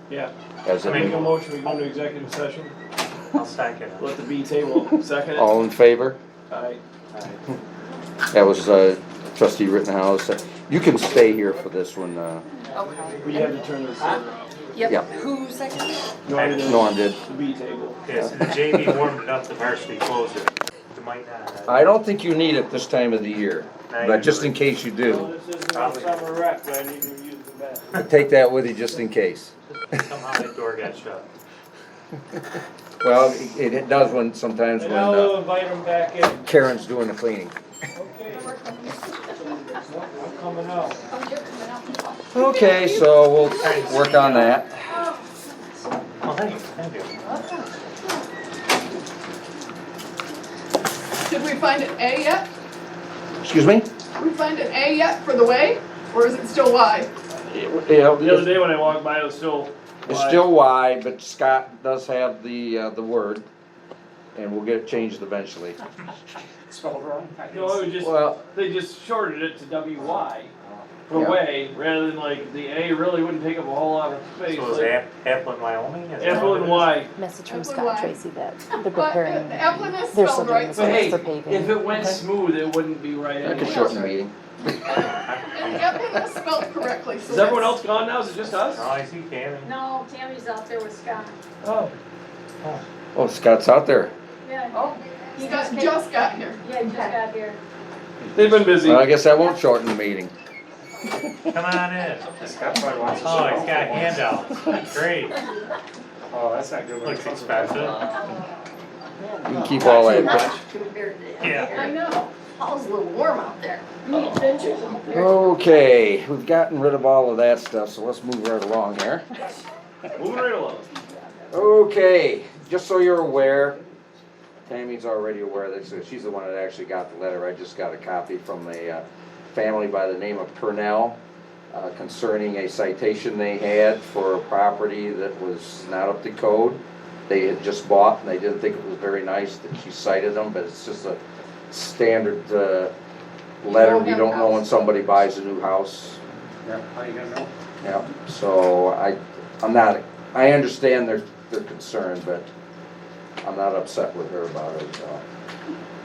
[SPEAKER 5] Yeah.
[SPEAKER 4] As
[SPEAKER 5] I make a
[SPEAKER 4] in,
[SPEAKER 5] motion, we go into executive session.
[SPEAKER 7] I'll second it.
[SPEAKER 5] Let the B table second it.
[SPEAKER 4] all in favor?
[SPEAKER 5] Aye.
[SPEAKER 4] That was trustee Rittenhouse. You can stay here for this one.
[SPEAKER 3] Okay.
[SPEAKER 5] We have to turn this server off.
[SPEAKER 4] Yeah.
[SPEAKER 3] Yep, who seconded?
[SPEAKER 4] No one did.
[SPEAKER 5] The B table.
[SPEAKER 7] Yes, the JV warmed it up to varsity close it. It might not.
[SPEAKER 4] I don't think you need it this time of the year, but just in case you do,
[SPEAKER 5] This isn't a summer rec, but I need to use the bathroom.
[SPEAKER 4] take that with you just in case.
[SPEAKER 7] Somehow that door got shut.
[SPEAKER 4] Well, it does when, sometimes
[SPEAKER 5] And
[SPEAKER 4] when
[SPEAKER 5] I'll invite them back in.
[SPEAKER 4] Karen's doing the cleaning.
[SPEAKER 5] Okay. I'm coming out.
[SPEAKER 4] Okay, so we'll work on that.
[SPEAKER 7] Oh, thanks, thank you.
[SPEAKER 12] Did we find an A yet?
[SPEAKER 4] Excuse me?
[SPEAKER 12] Did we find an A yet for the way? Or is it still Y?
[SPEAKER 4] Yeah,
[SPEAKER 5] The other day when I walked by, it was still.
[SPEAKER 4] it's still Y, but Scott does have the word, and we'll get it changed eventually.
[SPEAKER 10] Spelled wrong.
[SPEAKER 5] No, it was just,
[SPEAKER 4] Well,
[SPEAKER 5] they just shorted it to WY for
[SPEAKER 4] Yeah.
[SPEAKER 5] way, rather than like the A really wouldn't take up a whole lot of space.
[SPEAKER 7] So is
[SPEAKER 5] like,
[SPEAKER 7] Applin, Wyoming? Is that
[SPEAKER 5] Apple
[SPEAKER 7] what
[SPEAKER 5] and
[SPEAKER 7] it is?
[SPEAKER 5] Y.
[SPEAKER 13] Message from
[SPEAKER 12] That's
[SPEAKER 13] Scott
[SPEAKER 12] why.
[SPEAKER 13] Tracy that they're
[SPEAKER 12] But
[SPEAKER 13] preparing
[SPEAKER 12] Evelyn is
[SPEAKER 13] their
[SPEAKER 12] spelled right.
[SPEAKER 13] subdivision
[SPEAKER 5] But hey,
[SPEAKER 13] for paving.
[SPEAKER 5] if it went smooth, it wouldn't be right
[SPEAKER 4] I
[SPEAKER 5] anyway.
[SPEAKER 4] can shorten the meeting.
[SPEAKER 12] And Evelyn is spelled correctly, so
[SPEAKER 5] Is everyone
[SPEAKER 12] that's-
[SPEAKER 5] else gone now? Is it just us?
[SPEAKER 7] Oh, I see Tammy.
[SPEAKER 8] No, Tammy's out there with Scott.
[SPEAKER 5] Oh.
[SPEAKER 4] Oh, Scott's out there.
[SPEAKER 8] Yeah.
[SPEAKER 12] Oh, Scott just got here.
[SPEAKER 8] Yeah, he just got here.
[SPEAKER 5] They've been busy.
[SPEAKER 4] Well, I guess that won't shorten the meeting.
[SPEAKER 7] Come on in.
[SPEAKER 10] Scott probably wants to.
[SPEAKER 7] Oh, he's got handouts. Great.
[SPEAKER 10] Oh, that's not good.
[SPEAKER 7] Looks expensive.
[SPEAKER 4] You can keep all that.
[SPEAKER 7] Yeah.
[SPEAKER 12] I know.
[SPEAKER 3] Paul's a little warm out there.
[SPEAKER 4] Okay, we've gotten rid of all of that stuff, so let's move right along here.
[SPEAKER 5] Moving right along.
[SPEAKER 4] Okay, just so you're aware, Tammy's already aware that she's the one that actually got the letter. I just got a copy from a family by the name of Purnell concerning a citation they had for a property that was not up to code. They had just bought and they didn't think it was very nice that she cited them, but it's just a standard letter we don't know when somebody buys a new house.
[SPEAKER 10] Yeah, how you gonna know?
[SPEAKER 4] Yeah, so I understand their concern, but I'm not upset with her about it, so.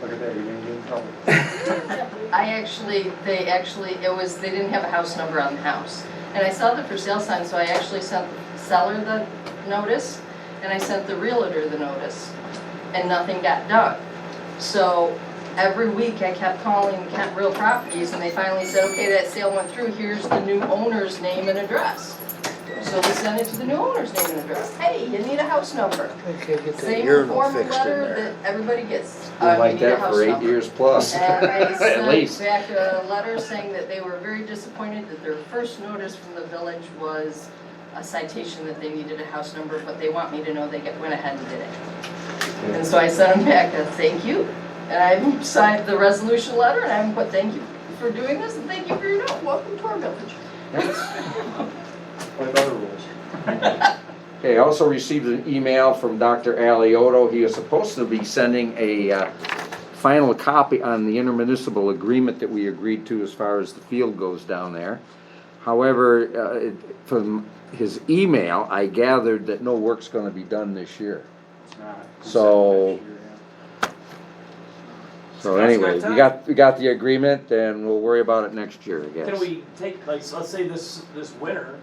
[SPEAKER 10] Look at that, you're gonna get in trouble.
[SPEAKER 3] They didn't have a house number on the house. And I saw the for sale sign, so I actually sent the seller the notice, and I sent the realtor the notice, and nothing got done. So every week I kept calling Kent Real Properties, and they finally said, okay, that sale went through, here's the new owner's name and address. So we sent it to the new owner's name and address. Hey, you need a house number. Same formal letter that everybody gets.
[SPEAKER 4] Been
[SPEAKER 3] You
[SPEAKER 4] like
[SPEAKER 3] need a
[SPEAKER 4] that
[SPEAKER 3] house
[SPEAKER 4] for 8
[SPEAKER 3] number.
[SPEAKER 4] years plus,
[SPEAKER 3] And they
[SPEAKER 4] at
[SPEAKER 3] sent
[SPEAKER 4] least.
[SPEAKER 3] back a letter saying that they were very disappointed that their first notice from the village was a citation that they needed a house number, but they want me to know they went ahead and did it. And so I sent them back a thank you, and I signed the resolution letter, and I put thank you for doing this, and thank you for your note, welcome to our village.
[SPEAKER 10] What about the rules?
[SPEAKER 4] Okay, I also received an email from Dr. Alioto. He is supposed to be sending a final copy on the intermunicipal agreement that we agreed to as far as the field goes down there. However, from his email, I gathered that no work's gonna be done this year.
[SPEAKER 10] It's not.
[SPEAKER 4] So- So anyway, we got the agreement, and we'll worry about it next year, I guess.
[SPEAKER 5] Can we take, like, let's say this winter,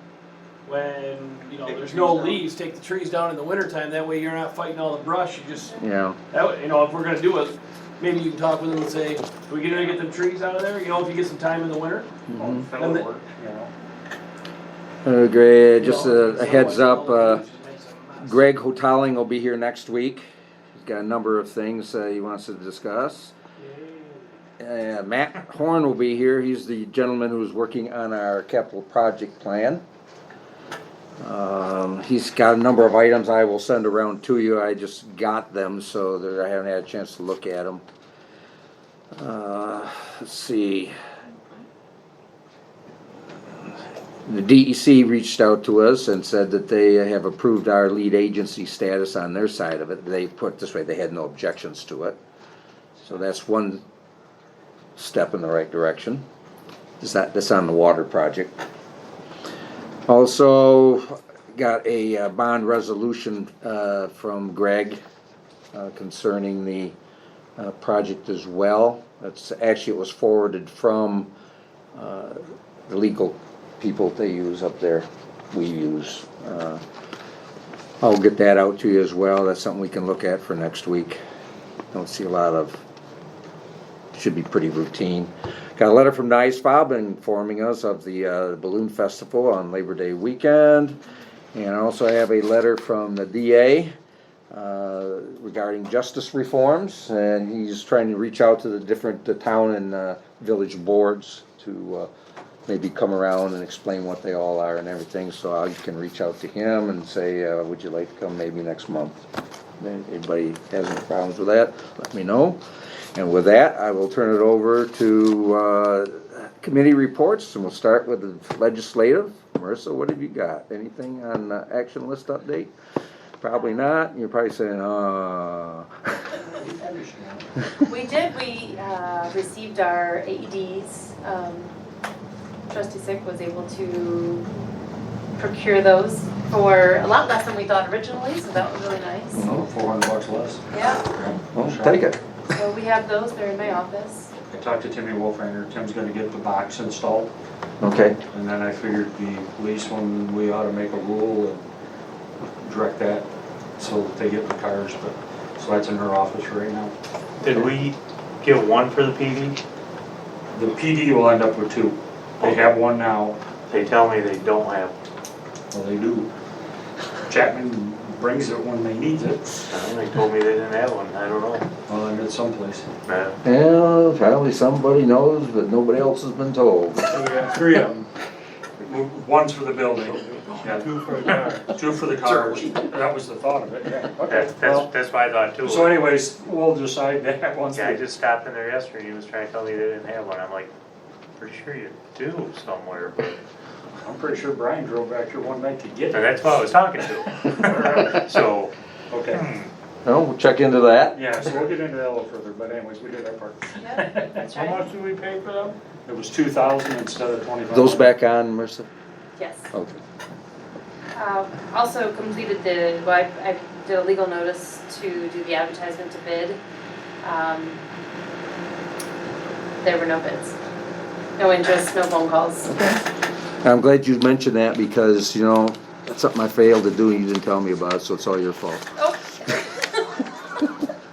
[SPEAKER 5] when, you know,
[SPEAKER 1] Take the
[SPEAKER 5] there's
[SPEAKER 1] trees
[SPEAKER 5] no
[SPEAKER 1] down.
[SPEAKER 5] leaves, take the trees down in the winter time, that way you're not fighting all the brush, you just,
[SPEAKER 4] Yeah,
[SPEAKER 5] you know, if we're gonna do it, maybe you can talk with them and say, are we gonna get them trees out of there, you know, if you get some time in the winter?
[SPEAKER 2] Well, that would work, you know.
[SPEAKER 4] Great, just
[SPEAKER 5] You know,
[SPEAKER 4] a heads up,
[SPEAKER 5] all the leaves just makes a mess.
[SPEAKER 4] Greg Hotaling will be here next week. He's got a number of things he wants to discuss. Matt Horn will be here. He's the gentleman who's working on our capital project plan. He's got a number of items I will send around to you. I just got them, so I haven't had a chance to look at them. Let's see. The DEC reached out to us and said that they have approved our lead agency status on their side of it. They put it this way, they had no objections to it. So that's one step in the right direction. That's on the water project. Also got a bond resolution from Greg concerning the project as well. That's actually, it was forwarded from the legal people they use up there, we use. I'll get that out to you as well. That's something we can look at for next week. Don't see a lot of, should be pretty routine. Got a letter from NISFOB informing us of the Balloon Festival on Labor Day weekend. And I also have a letter from the DA regarding justice reforms, and he's trying to reach out to the different town and village boards to maybe come around and explain what they all are and everything, so I can reach out to him and say, would you like to come maybe next month? If anybody has any problems with that, let me know. And with that, I will turn it over to committee reports, and we'll start with the legislative. Marissa, what have you got? Anything on action list update? Probably not. You're probably saying,
[SPEAKER 13] We did, we received our AEDs. Trustee Sick was able to procure those for a lot less than we thought originally, so that was really nice.
[SPEAKER 2] Oh, $400 less.
[SPEAKER 13] Yeah,
[SPEAKER 4] well, take it.
[SPEAKER 13] so we have those, they're in my office.
[SPEAKER 2] I talked to Timmy Wolfhanger. Tim's gonna get the box installed,
[SPEAKER 4] Okay.
[SPEAKER 2] and then I figured the police one, we ought to make a rule and direct that so that they get the cars, but, so that's in her office right now.
[SPEAKER 7] Did we get one for the PD?
[SPEAKER 2] The PD will end up with 2. They have one now.
[SPEAKER 7] They tell me they don't have.
[SPEAKER 2] Well, they do. Chapman brings it when they need it.
[SPEAKER 7] They told me they didn't have one, I don't know.
[SPEAKER 2] Well, then it's someplace.
[SPEAKER 4] Well, probably somebody knows, but nobody else has been told.
[SPEAKER 7] So we have 3 of them.
[SPEAKER 2] One's for the building. Yeah,
[SPEAKER 7] 2 for the car.
[SPEAKER 2] 2 for the cars. That was the thought of it, yeah. Okay, well,
[SPEAKER 7] That's what I thought too.
[SPEAKER 2] so anyways, we'll decide that once.
[SPEAKER 7] Yeah, I
[SPEAKER 2] we-
[SPEAKER 7] just stopped in there yesterday, he was trying to tell me they didn't have one, I'm like, pretty sure you do somewhere, but.
[SPEAKER 2] I'm pretty sure Brian drove back here one night to get
[SPEAKER 7] And
[SPEAKER 2] it.
[SPEAKER 7] that's who I was talking to. So,
[SPEAKER 2] Okay,
[SPEAKER 4] Well, we'll check into that.
[SPEAKER 2] yeah, so we'll get into that a little further, but anyways, we did our part.
[SPEAKER 13] Yeah, that's
[SPEAKER 7] how
[SPEAKER 13] right.
[SPEAKER 7] much did we pay for them?
[SPEAKER 2] It was 2,000 instead of 25.
[SPEAKER 4] Those back on, Marissa?
[SPEAKER 13] Yes.
[SPEAKER 4] Okay.
[SPEAKER 13] Also completed I did a legal notice to do the advertisement to bid. There were no bids. No interest, no phone calls.
[SPEAKER 4] I'm glad you mentioned that because, you know, that's something I failed to do and you didn't tell me about, so it's all your fault.
[SPEAKER 13] Oh.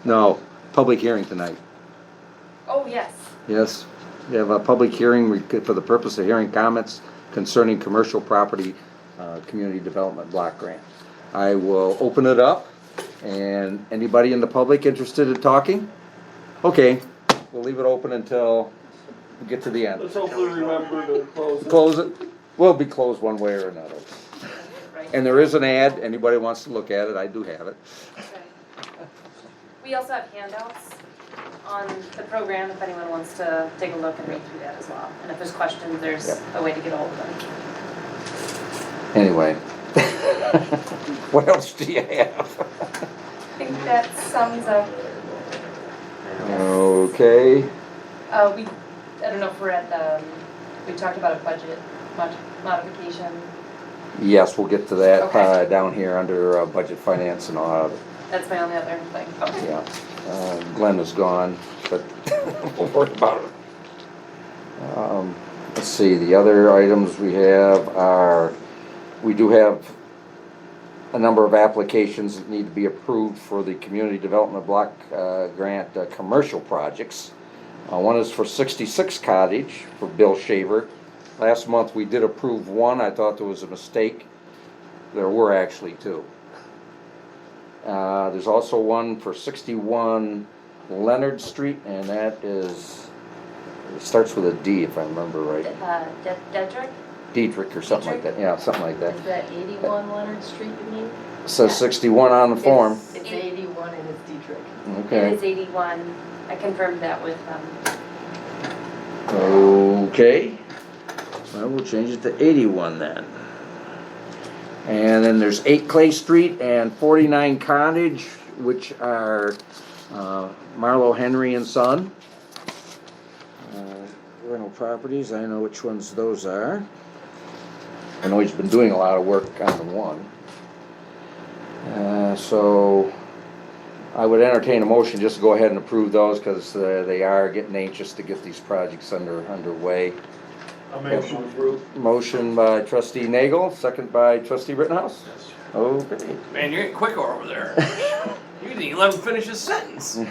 [SPEAKER 4] No, public hearing tonight.
[SPEAKER 13] Oh, yes.
[SPEAKER 4] Yes, we have a public hearing for the purpose of hearing comments concerning commercial property, community development block grant. I will open it up, and anybody in the public interested in talking? Okay, we'll leave it open until we get to the end.
[SPEAKER 5] Let's hopefully remember to close it.
[SPEAKER 4] Close it, will be closed one way or another. And there is an ad, anybody wants to look at it, I do have it.
[SPEAKER 13] We also have handouts on the program if anyone wants to take a look and read through that as well. And if there's questions, there's a way to get a hold of them.
[SPEAKER 4] Anyway. What else do you have?
[SPEAKER 13] I think that sums up.
[SPEAKER 4] Okay,
[SPEAKER 13] I don't know if we're at the, we talked about a budget modification.
[SPEAKER 4] yes, we'll get to that
[SPEAKER 13] Okay.
[SPEAKER 4] down here under budget finance and all of it.
[SPEAKER 13] That's my only other thing. Okay.
[SPEAKER 4] Yeah, Glenn is gone, but We'll worry about it. Let's see, the other items we have are, we do have a number of applications that need to be approved for the Community Development Block Grant commercial projects. One is for 66 Cottage for Bill Shaver. Last month we did approve one. I thought there was a mistake. There were actually two. There's also one for 61 Leonard Street, and that is, it starts with a D if I remember right.
[SPEAKER 13] Dedrick?
[SPEAKER 4] Dietrich or something like that, yeah, something like that.
[SPEAKER 3] Is that 81 Leonard Street, you mean?
[SPEAKER 4] It says 61 on the form.
[SPEAKER 3] It's 81 and it's Dietrich.
[SPEAKER 13] It
[SPEAKER 4] Okay.
[SPEAKER 13] is 81. I confirmed that with
[SPEAKER 4] Okay. Well, we'll change it to 81 then. And then there's 8 Clay Street and 49 Cottage, which are Marlo Henry and Son. Rental properties, I know which ones those are. I know he's been doing a lot of work on the one. So I would entertain a motion just to go ahead and approve those because they are getting anxious to get these projects underway.
[SPEAKER 7] I'll make a motion.
[SPEAKER 4] Motion by trustee Nagel, second by trustee Rittenhouse. Okay.
[SPEAKER 5] Man, you're getting quicker over there. You didn't even let him finish his sentence.
[SPEAKER 7] Let's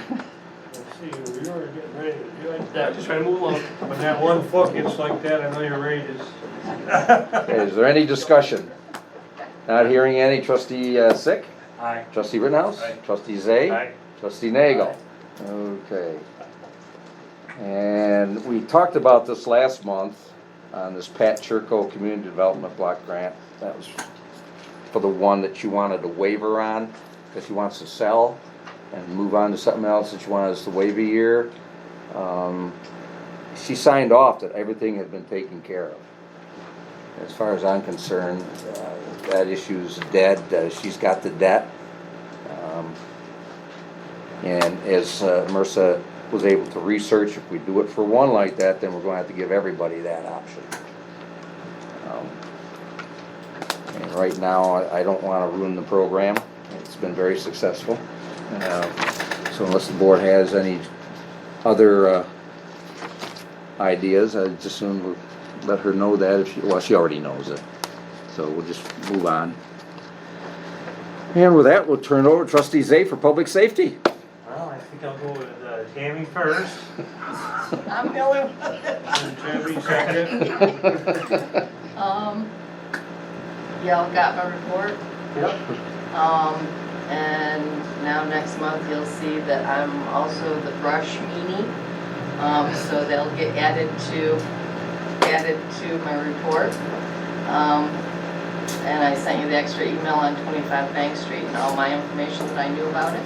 [SPEAKER 7] see, you were getting ready, you like
[SPEAKER 5] I'm
[SPEAKER 7] that.
[SPEAKER 5] just trying to move along.
[SPEAKER 7] When that one foot gets like that, I know you're ready to.
[SPEAKER 4] Okay, is there any discussion? Not hearing any. Trustee Sick?
[SPEAKER 2] Aye.
[SPEAKER 4] Trustee Rittenhouse?
[SPEAKER 2] Aye.
[SPEAKER 4] Trustee Zay?
[SPEAKER 2] Aye.
[SPEAKER 4] Trustee Nagel? Okay. And we talked about this last month on this Pat Churko Community Development Block Grant. That was for the one that you wanted a waiver on, because he wants to sell and move on to something else that you wanted us to waive a year. She signed off that everything had been taken care of. As far as I'm concerned, that issue's dead. She's got the debt. And as Marissa was able to research, if we do it for one like that, then we're going to have to give everybody that option. And right now, I don't want to ruin the program. It's been very successful. So unless the board has any other ideas, I just soon will let her know that if she, well, she already knows it. So we'll just move on. And with that, we'll turn it over to Trustee Zay for public safety.
[SPEAKER 7] Well, I think I'll go with Tammy first,
[SPEAKER 3] I'm the only one.
[SPEAKER 7] and Tammy second.
[SPEAKER 3] Y'all got my report?
[SPEAKER 7] Yep.
[SPEAKER 3] And now next month you'll see that I'm also the brush meanie. So they'll get added to my report. And I sent you the extra email on 25 Bank Street and all my information that I knew about it.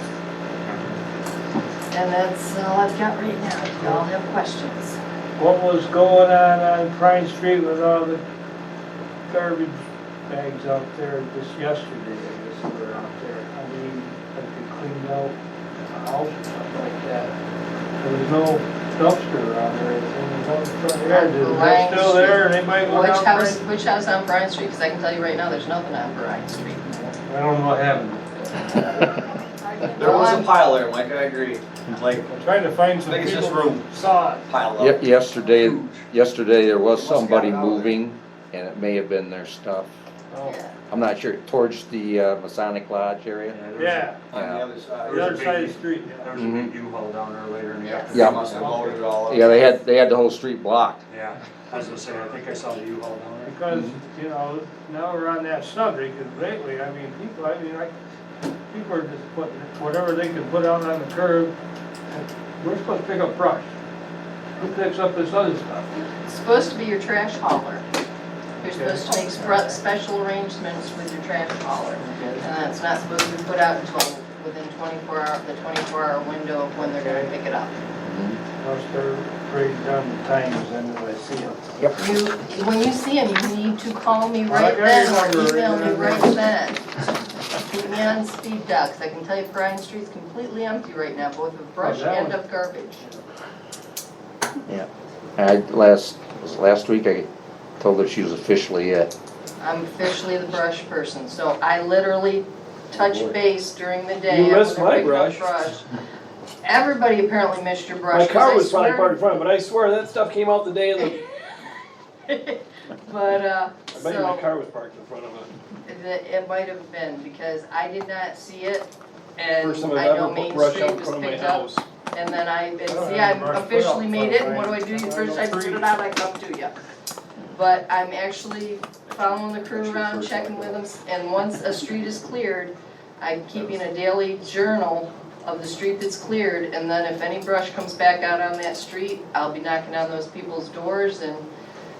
[SPEAKER 3] And that's all I've got right now. If y'all have questions.
[SPEAKER 7] What was going on Pine Street with all the garbage bags out there just yesterday? I guess they were out there. I mean, like they cleaned out a house or something like that. There was no dumpster around there. Anything was on the front yard. Is that still there? Anybody go down Pine?
[SPEAKER 3] Which house on Bryan Street? Because I can tell you right now, there's nothing on Bryan Street.
[SPEAKER 7] I don't know what happened.
[SPEAKER 1] There was a pile there, Mike, I agree. Like,
[SPEAKER 7] I'm trying to find
[SPEAKER 1] I
[SPEAKER 7] some
[SPEAKER 1] think it's
[SPEAKER 7] people
[SPEAKER 1] just room
[SPEAKER 7] who saw it.
[SPEAKER 1] piled up.
[SPEAKER 4] Yep, yesterday there was somebody moving, and it may have been their stuff.
[SPEAKER 7] Oh,
[SPEAKER 3] Yeah.
[SPEAKER 4] I'm not sure, towards the Masonic Lodge area?
[SPEAKER 7] yeah,
[SPEAKER 1] On the other side.
[SPEAKER 7] the other side of the street.
[SPEAKER 2] There was a big U-Haul down there later in the
[SPEAKER 3] Yes.
[SPEAKER 2] afternoon.
[SPEAKER 4] Yeah.
[SPEAKER 1] They must have loaded it all up.
[SPEAKER 4] Yeah, they had the whole street blocked.
[SPEAKER 2] Yeah, I was gonna say, I think I saw the U-Haul down there.
[SPEAKER 7] Because, you know, now we're on that subject, and lately, I mean, people are just putting whatever they can put out on the curb. We're supposed to pick up brush. Who picks up this other stuff?
[SPEAKER 3] It's supposed to be your trash hauler. You're supposed to make special arrangements with your trash hauler. And it's not supposed to be put out until within the 24-hour window of when they're gonna pick it up.
[SPEAKER 7] I'll start writing down the times then as I see them.
[SPEAKER 3] When you see them, you need to call me
[SPEAKER 7] Well, I
[SPEAKER 3] right
[SPEAKER 7] got
[SPEAKER 3] then
[SPEAKER 7] your
[SPEAKER 3] or
[SPEAKER 7] number
[SPEAKER 3] email me
[SPEAKER 7] right
[SPEAKER 3] right then. Keep me on speed dial, 'cause I can tell you Bryan Street's completely empty right now, both of brush
[SPEAKER 7] that
[SPEAKER 3] and
[SPEAKER 7] one.
[SPEAKER 3] of garbage.
[SPEAKER 4] Last week I told her she was officially it.
[SPEAKER 3] I'm officially the brush person, so I literally touch base during the day.
[SPEAKER 5] You
[SPEAKER 3] when
[SPEAKER 5] missed
[SPEAKER 3] they're
[SPEAKER 5] my
[SPEAKER 3] picking up
[SPEAKER 5] brush.
[SPEAKER 3] Everybody apparently missed your brush.
[SPEAKER 5] My car
[SPEAKER 3] 'cause I
[SPEAKER 5] was probably
[SPEAKER 3] swear-
[SPEAKER 5] parked in front, but I swear that stuff came out the day of the,
[SPEAKER 3] But,
[SPEAKER 5] I bet you my
[SPEAKER 3] so,
[SPEAKER 5] car was parked in front of it.
[SPEAKER 3] it might have been, because I did not see it, and
[SPEAKER 5] First time
[SPEAKER 3] I
[SPEAKER 5] I've
[SPEAKER 3] know
[SPEAKER 5] ever
[SPEAKER 3] Main
[SPEAKER 5] put brush
[SPEAKER 3] Street
[SPEAKER 5] out in
[SPEAKER 3] was
[SPEAKER 5] front of my
[SPEAKER 3] picked up.
[SPEAKER 5] house.
[SPEAKER 3] And then and
[SPEAKER 7] don't
[SPEAKER 3] see,
[SPEAKER 7] have
[SPEAKER 3] I'm
[SPEAKER 7] a brush put
[SPEAKER 3] officially
[SPEAKER 7] out
[SPEAKER 3] made it,
[SPEAKER 7] front,
[SPEAKER 3] and what do I
[SPEAKER 7] right?
[SPEAKER 3] do?
[SPEAKER 7] I
[SPEAKER 3] First I
[SPEAKER 7] don't
[SPEAKER 3] put
[SPEAKER 7] treat
[SPEAKER 3] it out, I come to you. But I'm actually following the crew around, checking with them, and once a street is cleared, I'm keeping a daily journal of the street that's cleared, and then if any brush comes back out on that street, I'll be knocking on those people's doors and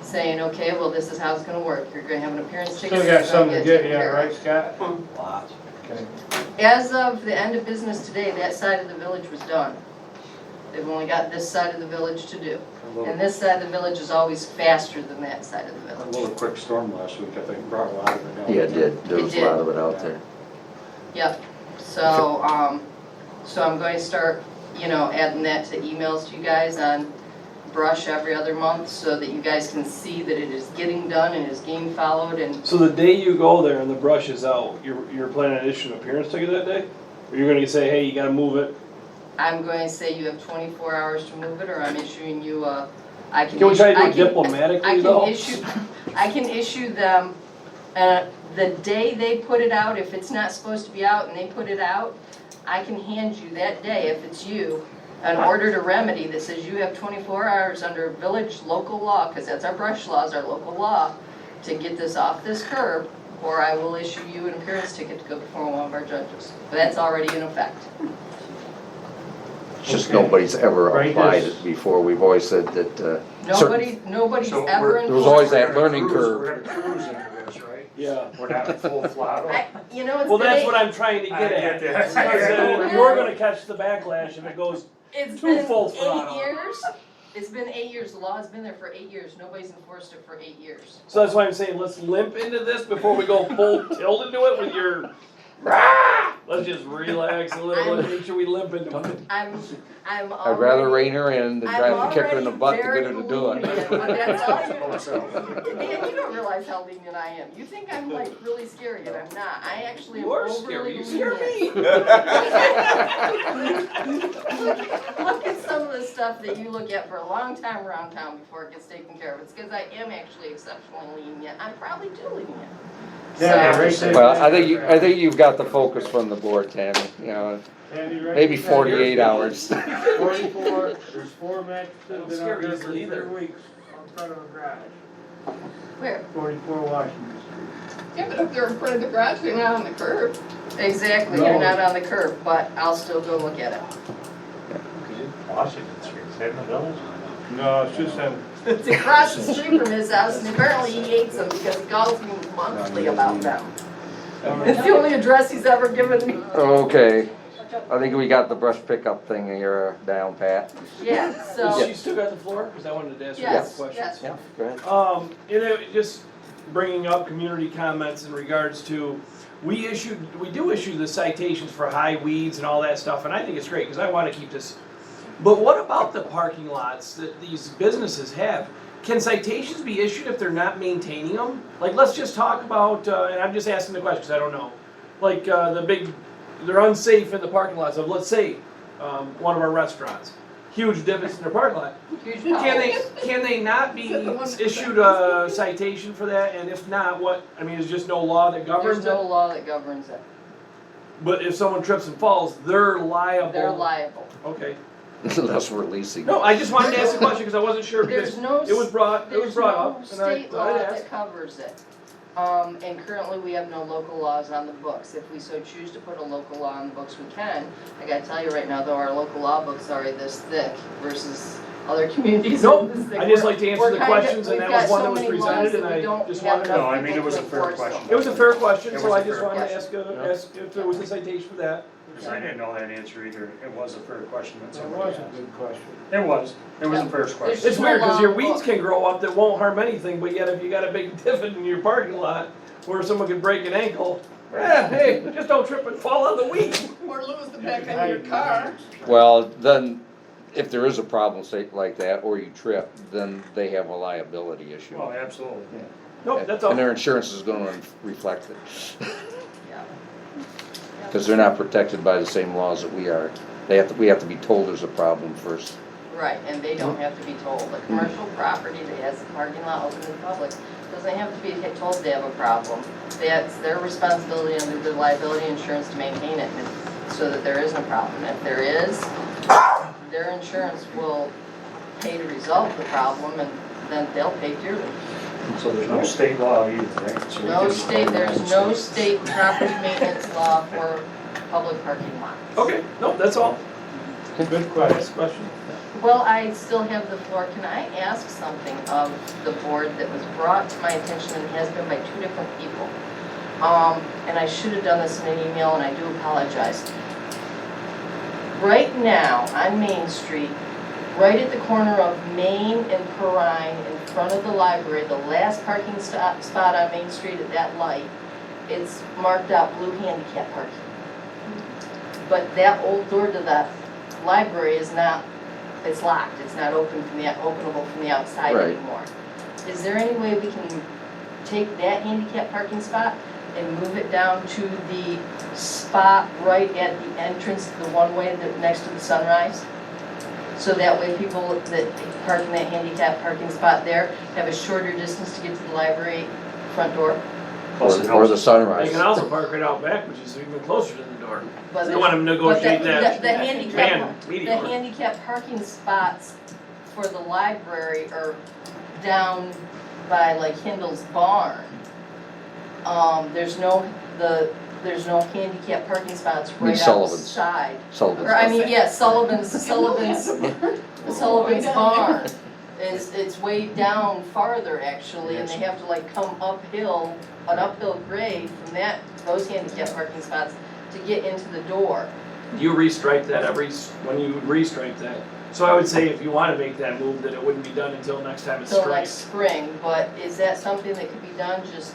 [SPEAKER 3] saying, okay, well, this is how it's gonna work. You're gonna have an appearance ticket.
[SPEAKER 7] Still got
[SPEAKER 3] you're gonna
[SPEAKER 7] something to get,
[SPEAKER 3] taken
[SPEAKER 7] yeah,
[SPEAKER 3] care of.
[SPEAKER 7] right, Scott?
[SPEAKER 1] Lots.
[SPEAKER 7] Okay.
[SPEAKER 3] As of the end of business today, that side of the village was done. They've only got this side of the village to do. And this side of the village is always faster than that side of the
[SPEAKER 2] A
[SPEAKER 3] village.
[SPEAKER 2] little quick storm last week, I think, brought a lot of it down.
[SPEAKER 4] Yeah, it did. There
[SPEAKER 3] It
[SPEAKER 4] was a
[SPEAKER 3] did.
[SPEAKER 4] lot of it out there.
[SPEAKER 3] Yep, so, so I'm going to start, adding that to emails to you guys on brush every other month, so that you guys can see that it is getting done and is being followed, and
[SPEAKER 5] So the day you go there and the brush is out, you're planning on issuing an appearance ticket that day? Or you're gonna say, hey, you gotta move it?
[SPEAKER 3] I'm going to say you have 24 hours to move it, or I'm issuing you a, I can
[SPEAKER 5] Can we try to do
[SPEAKER 3] issue- I
[SPEAKER 5] it
[SPEAKER 3] can-
[SPEAKER 5] diplomatically though?
[SPEAKER 3] I can issue them, the day they put it out, if it's not supposed to be out and they put it out, I can hand you that day, if it's you, an order to remedy that says you have 24 hours under village local law, because that's our brush laws, our local law, to get this off this curb, or I will issue you an appearance ticket to go before one of our judges. But that's already in effect.
[SPEAKER 4] It's just
[SPEAKER 7] Okay.
[SPEAKER 4] nobody's ever
[SPEAKER 7] Right,
[SPEAKER 4] applied
[SPEAKER 7] this-
[SPEAKER 4] it before. We've always said that, certain-
[SPEAKER 3] Nobody's
[SPEAKER 2] So
[SPEAKER 3] ever
[SPEAKER 2] we're-
[SPEAKER 4] there was always
[SPEAKER 3] enforced.
[SPEAKER 4] that learning
[SPEAKER 2] We're
[SPEAKER 4] curve.
[SPEAKER 2] gonna cruise into this, right?
[SPEAKER 5] Yeah.
[SPEAKER 2] We're not full throttle.
[SPEAKER 3] It's
[SPEAKER 5] Well,
[SPEAKER 3] been
[SPEAKER 5] that's
[SPEAKER 3] eight-
[SPEAKER 5] what I'm trying to get
[SPEAKER 2] I
[SPEAKER 5] at.
[SPEAKER 2] get that.
[SPEAKER 5] Because you're gonna catch the backlash if it goes,
[SPEAKER 3] It's
[SPEAKER 5] Two
[SPEAKER 3] been
[SPEAKER 5] full
[SPEAKER 3] 8
[SPEAKER 5] throttle.
[SPEAKER 3] years. It's been 8 years. The law has been there for 8 years. Nobody's enforced it for 8 years.
[SPEAKER 5] so that's why I'm saying, let's limp into this before we go full tilt into it with your, let's just relax a little and make sure we limp into it.
[SPEAKER 3] I'm
[SPEAKER 4] I'd
[SPEAKER 3] already.
[SPEAKER 4] rather rein her in than
[SPEAKER 3] I'm
[SPEAKER 4] try to kick her in the
[SPEAKER 3] already
[SPEAKER 4] butt to
[SPEAKER 3] very
[SPEAKER 4] get her to do it.
[SPEAKER 3] lenient, but that's all you- Dan, you don't realize how lenient I am. You think I'm like really scary, and I'm not. I actually am
[SPEAKER 5] You are
[SPEAKER 3] overly
[SPEAKER 5] scary, you scare
[SPEAKER 3] lenient.
[SPEAKER 5] me.
[SPEAKER 3] Look at some of the stuff that you look at for a long time around town before it gets taken care of. It's because I am actually exceptionally lenient. I'm probably too lenient.
[SPEAKER 7] Yeah,
[SPEAKER 3] So-
[SPEAKER 7] right there.
[SPEAKER 4] Well, I think you've got the focus from the board, Tammy,
[SPEAKER 7] Tammy, right
[SPEAKER 4] maybe
[SPEAKER 7] there.
[SPEAKER 4] 48 hours.
[SPEAKER 7] 44, there's 4 mattresses
[SPEAKER 5] don't
[SPEAKER 7] been
[SPEAKER 5] scare
[SPEAKER 7] out there
[SPEAKER 5] you
[SPEAKER 7] for
[SPEAKER 5] either.
[SPEAKER 7] 3 weeks in front of a garage.
[SPEAKER 3] Where?
[SPEAKER 7] 44 Washington Street.
[SPEAKER 12] Yeah, but if they're in front of the garage, they're not on the curb.
[SPEAKER 3] Exactly,
[SPEAKER 7] No.
[SPEAKER 3] you're not on the curb, but I'll still go look at it.
[SPEAKER 7] Washington Street, is that in the village? No, it's just them.
[SPEAKER 3] It's across the street from his house, and apparently he hates them because he calls me monthly about them. It's the only address he's ever given me.
[SPEAKER 4] Okay, I think we got the brush pickup thing here down pat.
[SPEAKER 3] Yeah,
[SPEAKER 5] Is
[SPEAKER 3] so,
[SPEAKER 5] she still got the floor? Because I wanted to ask her
[SPEAKER 3] yes,
[SPEAKER 5] some questions.
[SPEAKER 3] yes.
[SPEAKER 4] Go ahead.
[SPEAKER 5] Just bringing up community comments in regards to, we do issue the citations for high weeds and all that stuff, and I think it's great, because I want to keep this. But what about the parking lots that these businesses have? Can citations be issued if they're not maintaining them? Like, let's just talk about, and I'm just asking the question because I don't know. Like, they're unsafe in the parking lots of, let's say, one of our restaurants. Huge divots in their parking lot.
[SPEAKER 3] Huge
[SPEAKER 5] Can they not be
[SPEAKER 12] Is that the one-
[SPEAKER 5] issued a citation for that? And if not, is just no law that governs
[SPEAKER 3] There's no
[SPEAKER 5] it?
[SPEAKER 3] law that governs it.
[SPEAKER 5] But if someone trips and falls, they're liable.
[SPEAKER 3] They're liable.
[SPEAKER 5] Okay.
[SPEAKER 4] Unless we're leasing.
[SPEAKER 5] No, I just wanted to ask a question because I wasn't sure because
[SPEAKER 3] There's no,
[SPEAKER 5] it was brought
[SPEAKER 3] there's
[SPEAKER 5] up
[SPEAKER 3] no
[SPEAKER 5] and I
[SPEAKER 3] state
[SPEAKER 5] thought
[SPEAKER 3] law
[SPEAKER 5] I'd ask.
[SPEAKER 3] that covers it. And currently, we have no local laws on the books. If we so choose to put a local law on the books, we can. I gotta tell you right now, though, our local law books are this thick versus other communities.
[SPEAKER 5] Nope,
[SPEAKER 3] this thick.
[SPEAKER 5] I just
[SPEAKER 3] We're-
[SPEAKER 5] like to answer
[SPEAKER 3] we're
[SPEAKER 5] the
[SPEAKER 3] kinda-
[SPEAKER 5] questions and
[SPEAKER 3] we've
[SPEAKER 5] that was
[SPEAKER 3] got
[SPEAKER 5] one
[SPEAKER 3] so
[SPEAKER 5] that was
[SPEAKER 3] many laws
[SPEAKER 5] presented
[SPEAKER 3] that
[SPEAKER 5] and
[SPEAKER 3] we
[SPEAKER 5] I
[SPEAKER 3] don't
[SPEAKER 5] just
[SPEAKER 3] have
[SPEAKER 5] wanted to
[SPEAKER 3] enough
[SPEAKER 2] No, I mean,
[SPEAKER 3] people
[SPEAKER 2] it was
[SPEAKER 3] to
[SPEAKER 2] a fair
[SPEAKER 3] enforce them.
[SPEAKER 2] question.
[SPEAKER 5] It was a fair question,
[SPEAKER 2] It
[SPEAKER 5] so
[SPEAKER 2] was
[SPEAKER 5] I
[SPEAKER 2] a
[SPEAKER 5] just
[SPEAKER 2] fair
[SPEAKER 5] wanted to
[SPEAKER 2] question.
[SPEAKER 5] ask if there was a citation for that.
[SPEAKER 2] Because I didn't know that answer either. It was a fair question that
[SPEAKER 7] That
[SPEAKER 2] somebody
[SPEAKER 7] was a
[SPEAKER 2] asked.
[SPEAKER 7] good question.
[SPEAKER 2] It was the first question.
[SPEAKER 5] It's weird because your weeds can grow up that won't harm anything, but yet if you got a big divot in your parking lot where someone could break an ankle, hey, just don't trip and fall on the weed.
[SPEAKER 12] Or lose the back end of your car.
[SPEAKER 4] Well, then, if there is a problem say like that, or you trip, then they have a liability issue.
[SPEAKER 2] Oh, absolutely.
[SPEAKER 5] Nope, that's all.
[SPEAKER 4] And their insurance is gonna reflect it,
[SPEAKER 3] Yeah.
[SPEAKER 4] because they're not protected by the same laws that we are. we have to be told there's a problem first.
[SPEAKER 3] Right, and they don't have to be told. A commercial property that has a parking lot open to the public doesn't have to be told they have a problem. That's their responsibility under the liability insurance to maintain it so that there isn't a problem. If there is, their insurance will pay to resolve the problem and then they'll pay dearly.
[SPEAKER 2] So there's no state law either, right? So we
[SPEAKER 3] No
[SPEAKER 2] can-
[SPEAKER 3] state, there's no state property maintenance law for public parking lots.
[SPEAKER 5] Okay, no, that's all.
[SPEAKER 7] Good question.
[SPEAKER 5] Next question.
[SPEAKER 3] Well, I still have the floor. Can I ask something of the board that was brought to my attention and has been by 2 different people? And I should have done this in an email and I do apologize. Right now on Main Street, right at the corner of Main and Perrine in front of the library, the last parking spot on Main Street at that light, it's marked out blue handicap parking. But that old door to the library is not, it's locked, it's not openable from the outside
[SPEAKER 4] Right.
[SPEAKER 3] anymore. Is there any way we can take that handicap parking spot and move it down to the spot right at the entrance to the one-way that next to the Sunrise? So that way people that park in that handicap parking spot there have a shorter distance to get to the library front door?
[SPEAKER 2] Plus it
[SPEAKER 4] Or
[SPEAKER 2] helps.
[SPEAKER 4] the
[SPEAKER 5] They
[SPEAKER 4] sunrise.
[SPEAKER 5] can also park right out back, which is even closer to the door.
[SPEAKER 3] But
[SPEAKER 5] They want to negotiate
[SPEAKER 3] but
[SPEAKER 5] that.
[SPEAKER 3] the handicap,
[SPEAKER 5] Man,
[SPEAKER 3] the
[SPEAKER 5] median.
[SPEAKER 3] handicap parking spots for the library are down by like Hindle's barn. There's no handicap parking spots right
[SPEAKER 4] Sullivan's.
[SPEAKER 3] outside.
[SPEAKER 4] Sullivan's.
[SPEAKER 3] Or I mean, yeah, Sullivan's barn it's way down farther actually, and they have to like come uphill, an uphill grade from those handicap parking spots to get into the door.
[SPEAKER 5] You restrike that when you restrike that. So I would say if you want to make that move, that it wouldn't be done until next time it's
[SPEAKER 3] Till like
[SPEAKER 5] striked.
[SPEAKER 3] spring, but is that something that could be done, just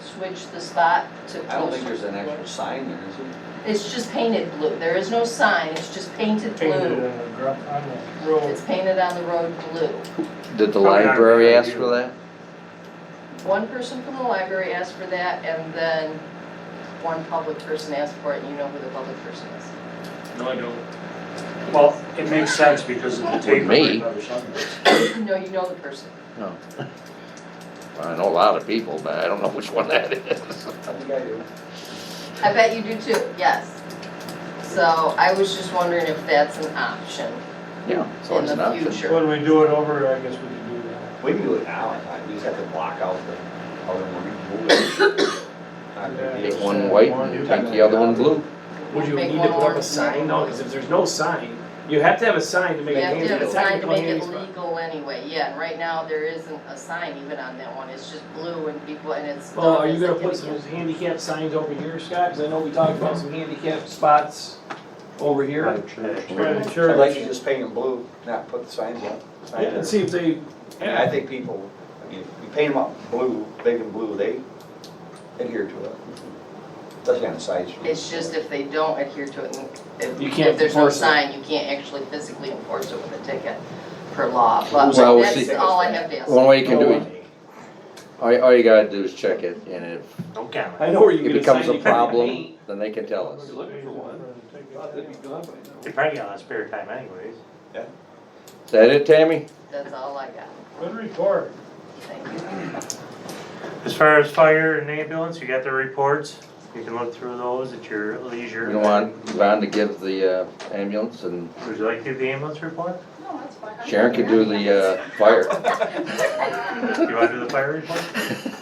[SPEAKER 3] switch the spot to
[SPEAKER 1] I don't think
[SPEAKER 3] closer
[SPEAKER 1] there's an
[SPEAKER 3] to the
[SPEAKER 1] actual sign there, is there?
[SPEAKER 3] It's just painted blue, there is no sign, it's just painted
[SPEAKER 7] Painted
[SPEAKER 3] blue.
[SPEAKER 7] on the road.
[SPEAKER 3] It's painted on the road blue.
[SPEAKER 4] Did the
[SPEAKER 2] Probably not a
[SPEAKER 4] library
[SPEAKER 2] good
[SPEAKER 4] ask
[SPEAKER 2] idea.
[SPEAKER 4] for that?
[SPEAKER 3] One person from the library asked for that, and then one public person asked for it, and you know who the public person is.
[SPEAKER 5] No, I don't.
[SPEAKER 2] Well, it makes sense because of the taper
[SPEAKER 4] me.
[SPEAKER 2] right by the sunrise.
[SPEAKER 3] No, you know the person.
[SPEAKER 4] No. I know a lot of people, but I don't know which one that is.
[SPEAKER 1] I think I do.
[SPEAKER 3] I bet you do too, yes. So I was just wondering if that's an option
[SPEAKER 4] Yeah, so
[SPEAKER 3] in
[SPEAKER 4] it's an
[SPEAKER 3] the
[SPEAKER 4] option.
[SPEAKER 3] future.
[SPEAKER 7] When we do it over, I guess we can do that.
[SPEAKER 1] We can do it now, I thought, we just have to block out the other one, we can move it. Not gonna be
[SPEAKER 4] Make
[SPEAKER 1] able
[SPEAKER 4] one
[SPEAKER 1] to-
[SPEAKER 4] white and make the other one blue.
[SPEAKER 5] Would you
[SPEAKER 3] Make
[SPEAKER 5] need
[SPEAKER 3] one
[SPEAKER 5] to put
[SPEAKER 3] more.
[SPEAKER 5] up a sign though? Because if there's no sign, you have to have a sign to make
[SPEAKER 3] You
[SPEAKER 5] it
[SPEAKER 3] have to have a sign to
[SPEAKER 5] technical
[SPEAKER 3] make it
[SPEAKER 5] handicap.
[SPEAKER 3] legal anyway, yeah, and right now there isn't a sign even on that one, it's just blue and people, and it's.
[SPEAKER 5] Well, are
[SPEAKER 3] done
[SPEAKER 5] you
[SPEAKER 3] as a
[SPEAKER 5] gonna put some
[SPEAKER 3] handicap.
[SPEAKER 5] handicap signs over here, Scott? Because I know we talked about some handicap spots over here.
[SPEAKER 2] By the church.
[SPEAKER 7] By the
[SPEAKER 1] I'd
[SPEAKER 7] church.
[SPEAKER 1] like to just paint them blue, not put the signs up.
[SPEAKER 5] Yeah, and see if they,
[SPEAKER 1] And I think people, I mean, if you paint them up blue, big and blue, they adhere to it. Especially on the side streets.
[SPEAKER 3] It's just if they don't adhere to it, and
[SPEAKER 5] You can't
[SPEAKER 3] if there's no
[SPEAKER 5] enforce it.
[SPEAKER 3] sign, you can't actually physically enforce it with a ticket per law, but
[SPEAKER 4] Well,
[SPEAKER 3] that's
[SPEAKER 4] see-
[SPEAKER 3] all I have to ask.
[SPEAKER 4] One way you can do it, all you gotta do is check it, and if
[SPEAKER 2] Don't count
[SPEAKER 5] I know where you
[SPEAKER 4] it
[SPEAKER 5] get a
[SPEAKER 4] becomes
[SPEAKER 5] sign.
[SPEAKER 4] a problem, then they can tell us.
[SPEAKER 5] You're looking for one. That'd be gone by now.
[SPEAKER 14] They probably got a lot of spare time anyways.
[SPEAKER 4] Is that it, Tammy?
[SPEAKER 3] That's all I got,
[SPEAKER 7] Good report.
[SPEAKER 3] thank you.
[SPEAKER 14] As far as fire and ambulance, you got the reports. You can look through those at your leisure.
[SPEAKER 4] You don't want Yvonne to give the ambulance, and
[SPEAKER 14] Would you like to do the ambulance report?
[SPEAKER 6] No, that's fine.
[SPEAKER 4] Sharon could do the fire.
[SPEAKER 14] You wanna do the fire report?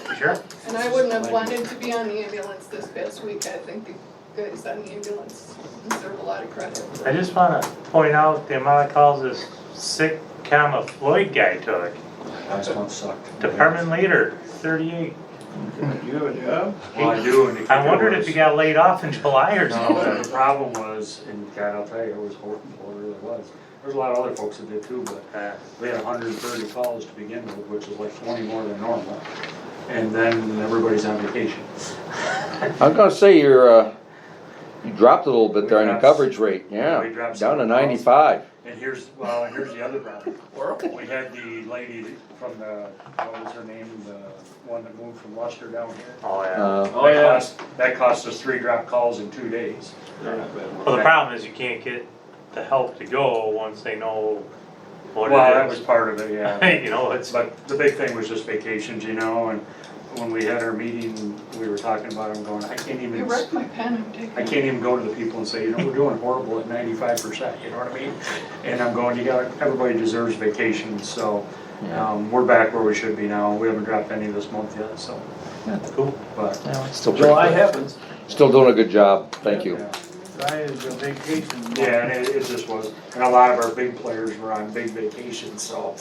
[SPEAKER 14] You sure?
[SPEAKER 12] And I wouldn't have wanted to be on the ambulance this past week. I think the guys on the ambulance deserve a lot of credit.
[SPEAKER 14] I just wanna point out the amount of calls this sick Floyd guy took.
[SPEAKER 2] Last one sucked.
[SPEAKER 14] Department leader, 38.
[SPEAKER 7] You have a job?
[SPEAKER 2] Well, I do, and they keep
[SPEAKER 14] I wondered
[SPEAKER 2] it
[SPEAKER 14] if he got laid off in July or
[SPEAKER 2] No,
[SPEAKER 14] something.
[SPEAKER 2] the problem was, and God, I'll tell you, it was horrible, it really was. There's a lot of other folks that did too, but we had 130 calls to begin with, which is like 20 more than normal. And then everybody's on vacation.
[SPEAKER 4] I was gonna say, you dropped a little bit there in the
[SPEAKER 2] We dropped-
[SPEAKER 4] coverage rate, yeah,
[SPEAKER 2] we dropped
[SPEAKER 4] down to
[SPEAKER 2] some
[SPEAKER 4] 95.
[SPEAKER 2] And here's the other problem. We had the lady from what was her name, the one that moved from Worcester down here.
[SPEAKER 14] Oh, yeah.
[SPEAKER 5] Oh, yeah.
[SPEAKER 2] That cost us 3 drop calls in 2 days.
[SPEAKER 14] Well, the problem is you can't get the help to go once they know what
[SPEAKER 2] Well, that
[SPEAKER 14] it
[SPEAKER 2] was
[SPEAKER 14] is.
[SPEAKER 2] part of it, yeah.
[SPEAKER 14] You know, it's,
[SPEAKER 2] But the big thing was just vacations, you know, and when we had our meeting, we were talking about them going, I can't
[SPEAKER 12] You
[SPEAKER 2] even,
[SPEAKER 12] wrecked my pen, I'm taking.
[SPEAKER 2] I can't even go to the people and say, you know, we're doing horrible at 95%, you know what I mean? And I'm going, everybody deserves vacation, so, we're back where we should be now. We haven't dropped any this month yet, so.
[SPEAKER 14] cool.
[SPEAKER 2] But,
[SPEAKER 4] Still
[SPEAKER 5] July happens.
[SPEAKER 4] Still doing a good job, thank you.
[SPEAKER 2] yeah.
[SPEAKER 7] July is a vacation month.
[SPEAKER 2] Yeah, and it just was, and a lot of our big players were on big vacations, so.